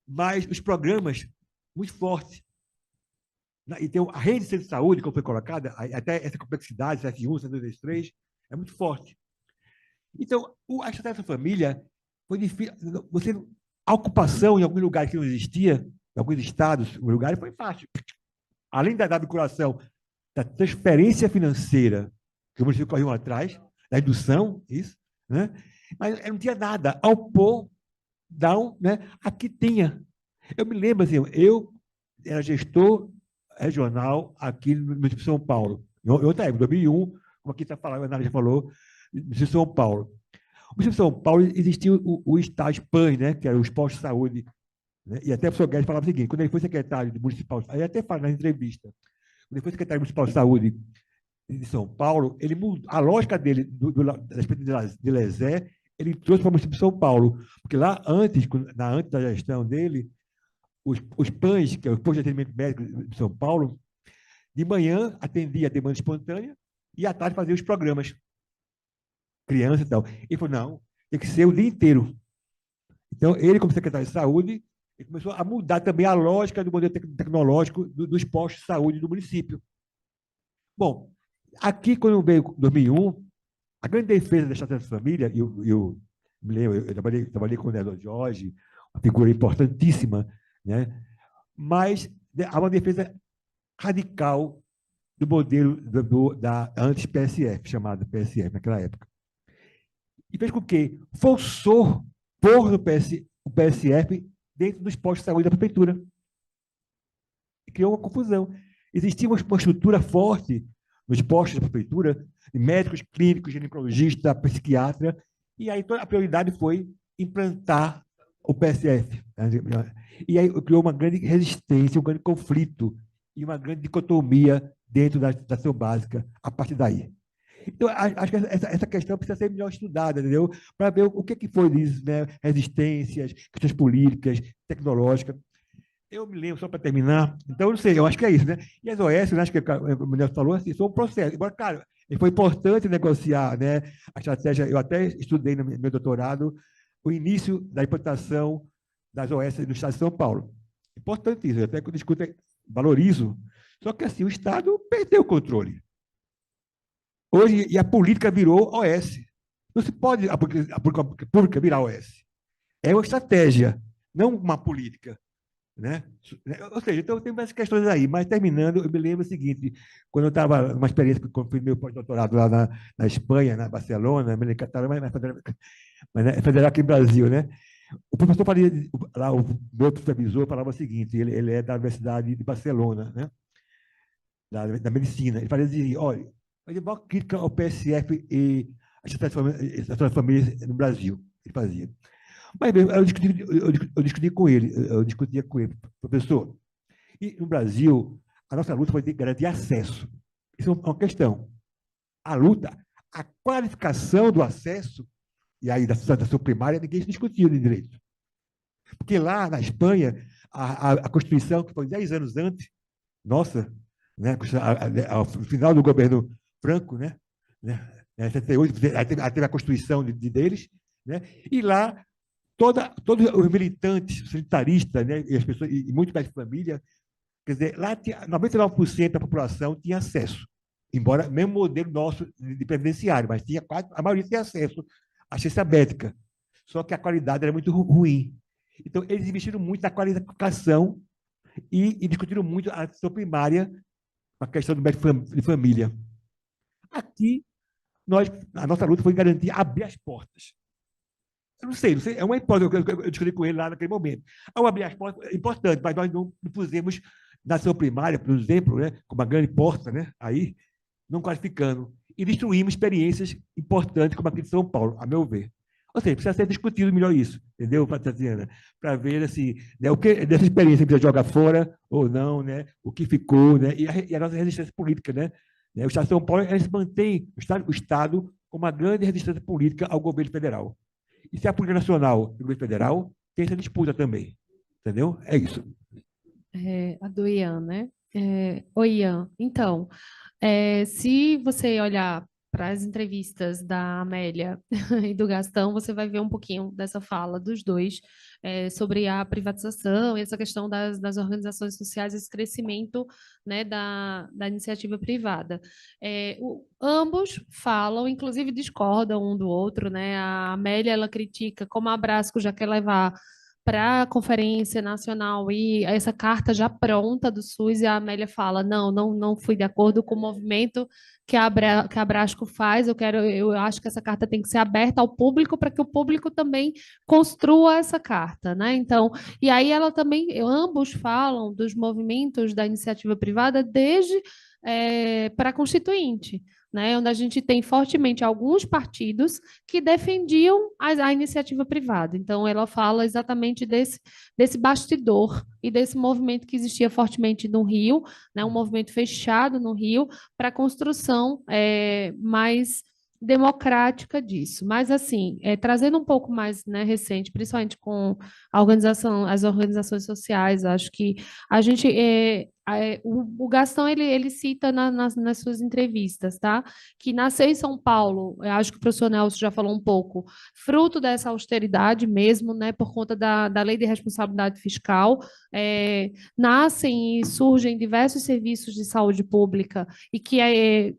Mas os programas muito fortes. E tem a rede de saúde, que foi colocada, até essa complexidade, CS1, CS2, é muito forte. Então, a estratégia da família foi difícil. A ocupação em alguns lugares que não existia, em alguns estados, em alguns lugares, foi fácil. Além da vinculação da transferência financeira que o município correu atrás, da indução, isso, né? Mas não tinha nada. Ao pôr, down, né? Aqui tinha. Eu me lembro, assim, eu era gestor regional aqui no município de São Paulo. Em outra época, 2001, como aqui está falando, a Ana já falou, no município de São Paulo. No município de São Paulo existia o estágio PAN, né? Que era os postos de saúde. Né? E até o professor Guedes falava o seguinte: quando ele foi secretário de municipal, aí até fala na entrevista, quando ele foi secretário municipal de saúde de São Paulo, ele mudou, a lógica dele, da experiência de Lezé, ele trouxe para o município de São Paulo. Porque lá, antes da gestão dele, os PANs, que é o Posto de Atendimento Médico de São Paulo, de manhã atendia a demanda espontânea e à tarde fazia os programas, criança e tal. Ele falou, não, tem que ser o dia inteiro. Então, ele, como secretário de saúde, ele começou a mudar também a lógica do modelo tecnológico dos postos de saúde do município. Bom, aqui, quando veio em 2001, a grande defesa da estratégia de família, eu me lembro, eu trabalhei com o Nelson Jorge, uma figura importantíssima, né? Mas há uma defesa radical do modelo da antes-PSF, chamada PSF naquela época. E fez com que forçou pôr o PSF dentro dos postos de saúde da prefeitura. E criou uma confusão. Existia uma estrutura forte nos postos da prefeitura, de médicos clínicos, ginecologistas, psiquiatra, e aí a prioridade foi implantar o PSF. E aí criou uma grande resistência, um grande conflito e uma grande dicotomia dentro da ação básica a partir daí. Então, acho que essa questão precisa ser melhor estudada, entendeu? Para ver o que foi isso, né? Resistências, questões políticas, tecnológicas. Eu me lembro, só para terminar, então, eu não sei, eu acho que é isso, né? E as OS, acho que o Nelson falou, assim, são um processo. Agora, cara, foi importante negociar, né? A estratégia, eu até estudei no meu doutorado o início da implantação das OS no Estado de São Paulo. Importante isso, eu até discuto, valorizo. Só que, assim, o Estado perdeu o controle. Hoje, e a política virou OS. Não se pode a pública virar OS. É uma estratégia, não uma política. Né? Ou seja, então tem mais questões aí, mas terminando, eu me lembro o seguinte, quando eu estava numa experiência, quando fiz meu pós-doutorado lá na Espanha, na Barcelona, mas é federal aqui no Brasil, né? O professor falava, lá, o meu supervisor falava o seguinte, ele é da Universidade de Barcelona, né? Da medicina, ele falava assim, olha, a maior crítica ao PSF e a família no Brasil, ele fazia. Mas eu discutia com ele, professor. E no Brasil, a nossa luta foi de garantir acesso. Isso é uma questão. A luta, a qualificação do acesso, e aí da sua primária, ninguém discutiu de direito. Porque lá na Espanha, a Constituição, que foi 10 anos antes, nossa, né, ao final do governo Franco, né, 78, teve a Constituição deles, né, e lá todos os militantes sanitaristas, né, e as pessoas, e muito mais família, quer dizer, lá 99% da população tinha acesso, embora mesmo modelo nosso de previdenciário, mas tinha a maioria tinha acesso à ciência médica, só que a qualidade era muito ruim. Então, eles investiram muito na qualificação e discutiram muito a atenção primária, a questão do médico de família. Aqui, a nossa luta foi garantir abrir as portas. Eu não sei, é uma hipótese que eu discuti com ele lá naquele momento. Ao abrir as portas, é importante, mas nós não pusemos na ação primária, por exemplo, né, como uma grande porta, né, aí, não qualificando. E destruímos experiências importantes, como aqui de São Paulo, a meu ver. Ou seja, precisa ser discutido melhor isso, entendeu, Tatiana? Para ver assim, né, o que dessa experiência precisa jogar fora ou não, né, o que ficou, né, e a nossa resistência política. Né? O Estado de São Paulo mantém o Estado com uma grande resistência política ao governo federal. E se a política nacional e o governo federal, tem essa disputa também. Entendeu? É isso. A do Ian, né? Oi, Ian. Então, se você olhar para as entrevistas da Amélia e do Gastão, você vai ver um pouquinho dessa fala dos dois sobre a privatização e essa questão das organizações sociais, esse crescimento, né, da iniciativa privada. Ambos falam, inclusive discordam um do outro, né? A Amélia, ela critica como a Abrasco já quer levar para a Conferência Nacional e essa carta já pronta do SUS, e a Amélia fala, não fui de acordo com o movimento que a Abrasco faz, eu acho que essa carta tem que ser aberta ao público para que o público também construa essa carta, né? Então, e aí ela também, ambos falam dos movimentos da iniciativa privada desde para a Constituinte, né, onde a gente tem fortemente alguns partidos que defendiam a iniciativa privada. Então, ela fala exatamente desse bastidor e desse movimento que existia fortemente no Rio, né, um movimento fechado no Rio, para a construção mais democrática disso. Mas, assim, trazendo um pouco mais, né, recente, principalmente com as organizações sociais, acho que a gente... o Gastão, ele cita nas suas entrevistas, tá? Que nasceu em São Paulo, eu acho que o professor Nelson já falou um pouco, fruto dessa austeridade mesmo, né, por conta da lei de responsabilidade fiscal, nascem e surgem diversos serviços de saúde pública e que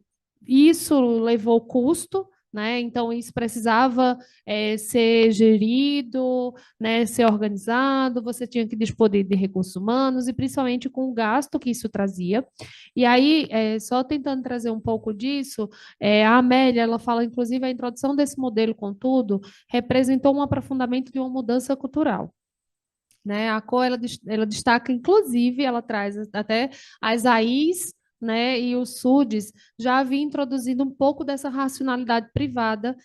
isso levou custo, né? Então, isso precisava ser gerido, né? Ser organizado, você tinha que dispor de recursos humanos, e principalmente com o gasto que isso trazia. E aí, só tentando trazer um pouco disso, a Amélia, ela fala, inclusive, a introdução desse modelo, contudo, representou um aprofundamento de uma mudança cultural. Né? A cor, ela destaca, inclusive, ela traz até as AIs, né, e os SUDs já havia introduzido um pouco dessa racionalidade privada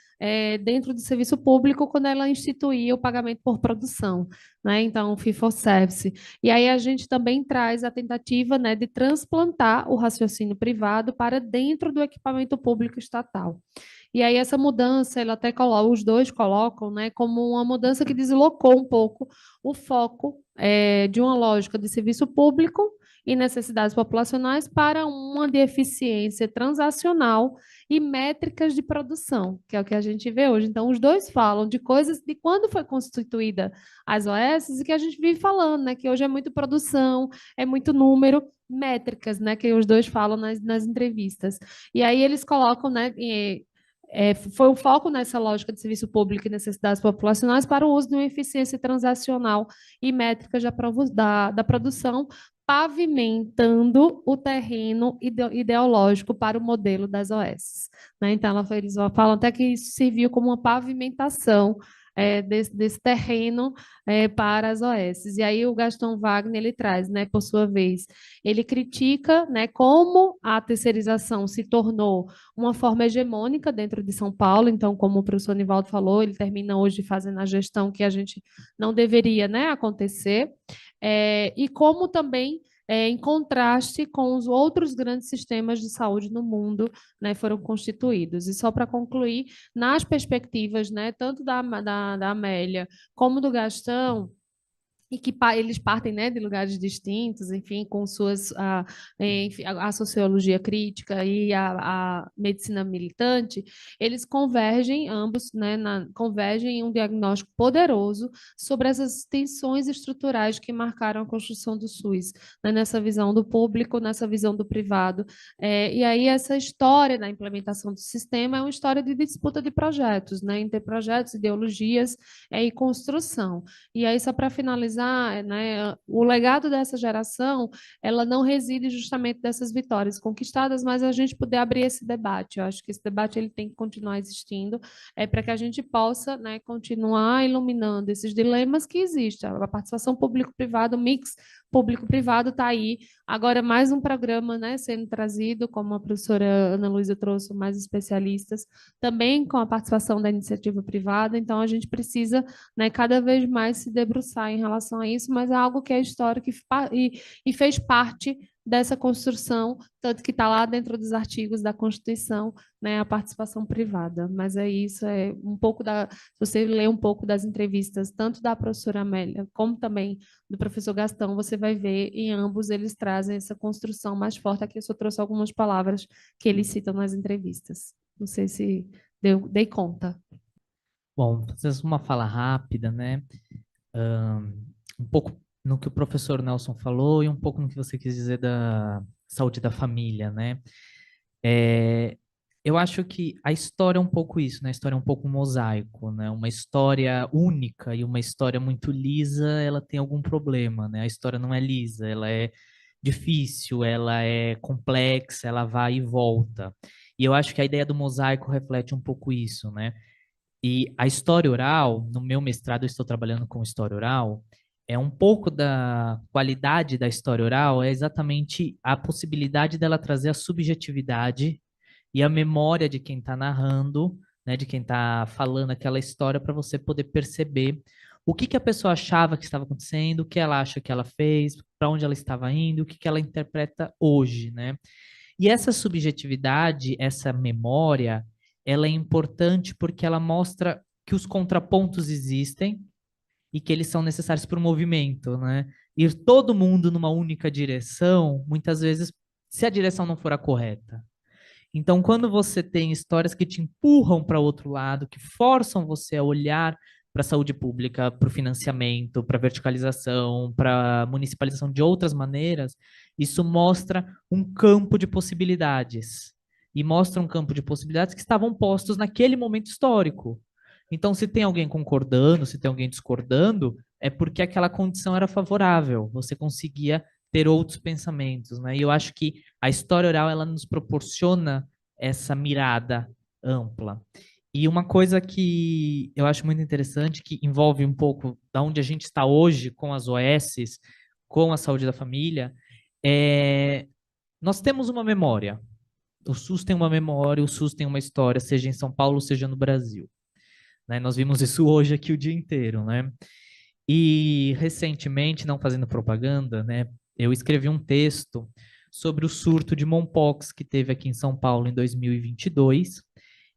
dentro do serviço público quando ela instituía o pagamento por produção, né, então o fee for service. E aí a gente também traz a tentativa, né, de transplantar o raciocínio privado para dentro do equipamento público estatal. E aí essa mudança, ela até os dois colocam, né, como uma mudança que deslocou um pouco o foco de uma lógica de serviço público e necessidades populacionais para uma de eficiência transacional e métricas de produção, que é o que a gente vê hoje. Então, os dois falam de coisas de quando foi constituída as OS e que a gente vive falando, né, que hoje é muito produção, é muito número, métricas, né, que os dois falam nas entrevistas. E aí eles colocam, né, foi um foco nessa lógica de serviço público e necessidades populacionais para o uso de uma eficiência transacional e métricas da produção, pavimentando o terreno ideológico para o modelo das OS. Né? Então, eles falam até que isso serviu como uma pavimentação desse terreno para as OS. E aí o Gaston Wagner, ele traz, né, por sua vez, ele critica, né, como a terceirização se tornou uma forma hegemônica dentro de São Paulo. Então, como o professor Nivaldo falou, ele termina hoje fazendo a gestão que a gente não deveria, né, acontecer, e como também em contraste com os outros grandes sistemas de saúde no mundo, né, foram constituídos. E só para concluir, nas perspectivas, né, tanto da Amélia como do Gastão, e que eles partem, né, de lugares distintos, enfim, com suas enfim, a sociologia crítica e a medicina militante, eles convergem ambos, né, convergem em um diagnóstico poderoso sobre essas tensões estruturais que marcaram a construção do SUS, né, nessa visão do público, nessa visão do privado. E aí essa história da implementação do sistema é uma história de disputa de projetos, né, entre projetos, ideologias e construção. E aí, só para finalizar, né, o legado dessa geração, ela não reside justamente dessas vitórias conquistadas, mas a gente poder abrir esse debate. Eu acho que esse debate ele tem que continuar existindo, para que a gente possa, né, continuar iluminando esses dilemas que existem. A participação público-privada, o mix público-privado está aí. Agora, mais um programa, né, sendo trazido, como a professora Ana Luísa trouxe, mais especialistas, também com a participação da iniciativa privada. Então, a gente precisa, né, cada vez mais se debruçar em relação a isso, mas é algo que é histórico e fez parte dessa construção, tanto que está lá dentro dos artigos da Constituição, né, a participação privada. Mas é isso, um pouco se você ler um pouco das entrevistas, tanto da professora Amélia, como também do professor Gastão, você vai ver, em ambos eles trazem essa construção mais forte. Aqui eu só trouxe algumas palavras que eles citam nas entrevistas. Não sei se dei conta. Bom, fazer uma fala rápida, né? Um pouco no que o professor Nelson falou e um pouco no que você quis dizer da saúde da família, né? Eu acho que a história é um pouco isso, né? A história é um pouco um mosaico, né? Uma história única e uma história muito lisa, ela tem algum problema, né? A história não é lisa, ela é difícil, ela é complexa, ela vai e volta. E eu acho que a ideia do mosaico reflete um pouco isso, né? E a história oral, no meu mestrado eu estou trabalhando com história oral, um pouco da qualidade da história oral é exatamente a possibilidade dela trazer a subjetividade e a memória de quem está narrando, né, de quem está falando aquela história, para você poder perceber o que que a pessoa achava que estava acontecendo, o que ela acha que ela fez, para onde ela estava indo, o que que ela interpreta hoje, né? E essa subjetividade, essa memória, ela é importante porque ela mostra que os contrapontos existem e que eles são necessários para o movimento, né? Ir todo mundo numa única direção, muitas vezes, se a direção não for a correta. Então, quando você tem histórias que te empurram para outro lado, que forçam você a olhar para a saúde pública, para o financiamento, para a verticalização, para a municipalização de outras maneiras, isso mostra um campo de possibilidades. E mostra um campo de possibilidades que estavam postos naquele momento histórico. Então, se tem alguém concordando, se tem alguém discordando, é porque aquela condição era favorável. Você conseguia ter outros pensamentos, né? E eu acho que a história oral ela nos proporciona essa mirada ampla. E uma coisa que eu acho muito interessante, que envolve um pouco da onde a gente está hoje com as OSs, com a saúde da família, é nós temos uma memória. O SUS tem uma memória, o SUS tem uma história, seja em São Paulo, seja no Brasil. Né? Nós vimos isso hoje aqui o dia inteiro, né? E recentemente, não fazendo propaganda, né, eu escrevi um texto sobre o surto de Monkeypox que teve aqui em São Paulo em 2022,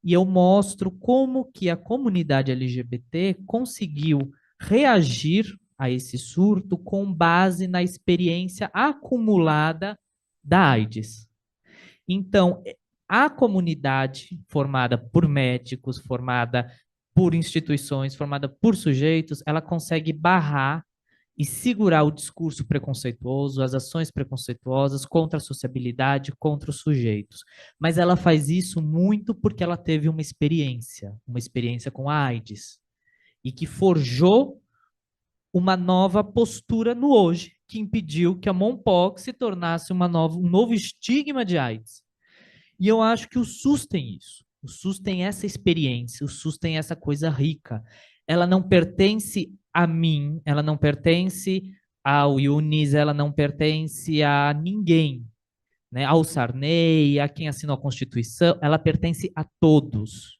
e eu mostro como que a comunidade LGBT conseguiu reagir a esse surto com base na experiência acumulada da AIDS. Então, a comunidade formada por médicos, formada por instituições, formada por sujeitos, ela consegue barrar e segurar o discurso preconceituoso, as ações preconceituosas contra a sociabilidade, contra os sujeitos. Mas ela faz isso muito porque ela teve uma experiência com a AIDS, e que forjou uma nova postura no hoje, que impediu que a Monkeypox se tornasse um novo estigma de AIDS. E eu acho que o SUS tem isso. O SUS tem essa experiência, o SUS tem essa coisa rica. Ela não pertence a mim, ela não pertence ao Yunis, ela não pertence a ninguém, né? Ao Sarney, a quem assinou a Constituição, ela pertence a todos.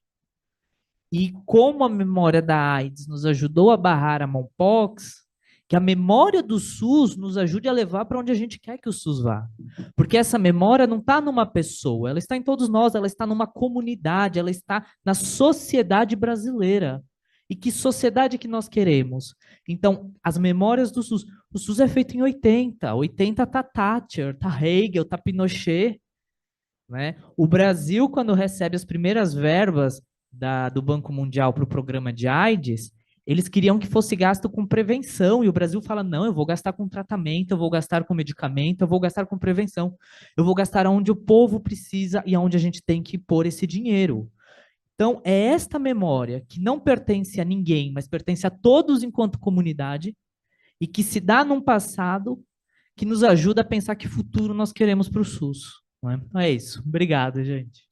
E como a memória da AIDS nos ajudou a barrar a Monkeypox, que a memória do SUS nos ajude a levar para onde a gente quer que o SUS vá. Porque essa memória não está numa pessoa, ela está em todos nós, ela está numa comunidade, ela está na sociedade brasileira. E que sociedade que nós queremos? Então, as memórias do SUS. O SUS é feito em 80. 80 tá Thatcher, tá Hegel, tá Pinochet. Né? O Brasil, quando recebe as primeiras verbas do Banco Mundial para o programa de AIDS, eles queriam que fosse gasto com prevenção, e o Brasil fala, não, eu vou gastar com tratamento, eu vou gastar com medicamento, eu vou gastar com prevenção, eu vou gastar onde o povo precisa e onde a gente tem que pôr esse dinheiro. Então, é esta memória que não pertence a ninguém, mas pertence a todos enquanto comunidade, e que se dá num passado que nos ajuda a pensar que futuro nós queremos para o SUS. Não é? Então é isso. Obrigado, gente.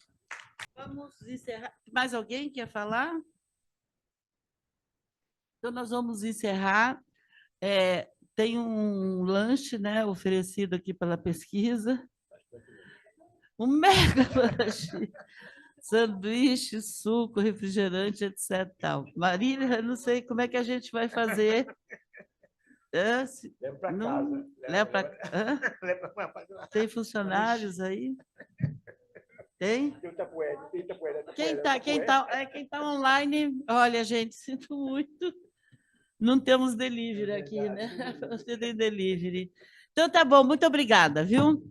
Vamos encerrar. Mais alguém quer falar? Então, nós vamos encerrar. Tem um lanche, né, oferecido aqui pela pesquisa. Um mega lanche. Sanduíche, suco, refrigerante, etc. Tal. Marília, eu não sei como é que a gente vai fazer. Leva para casa. Leva para Tem funcionários aí? Tem? Quem tá online, olha, gente, sinto muito. Não temos delivery aqui, né? Você tem delivery. Então, tá bom, muito obrigada, viu?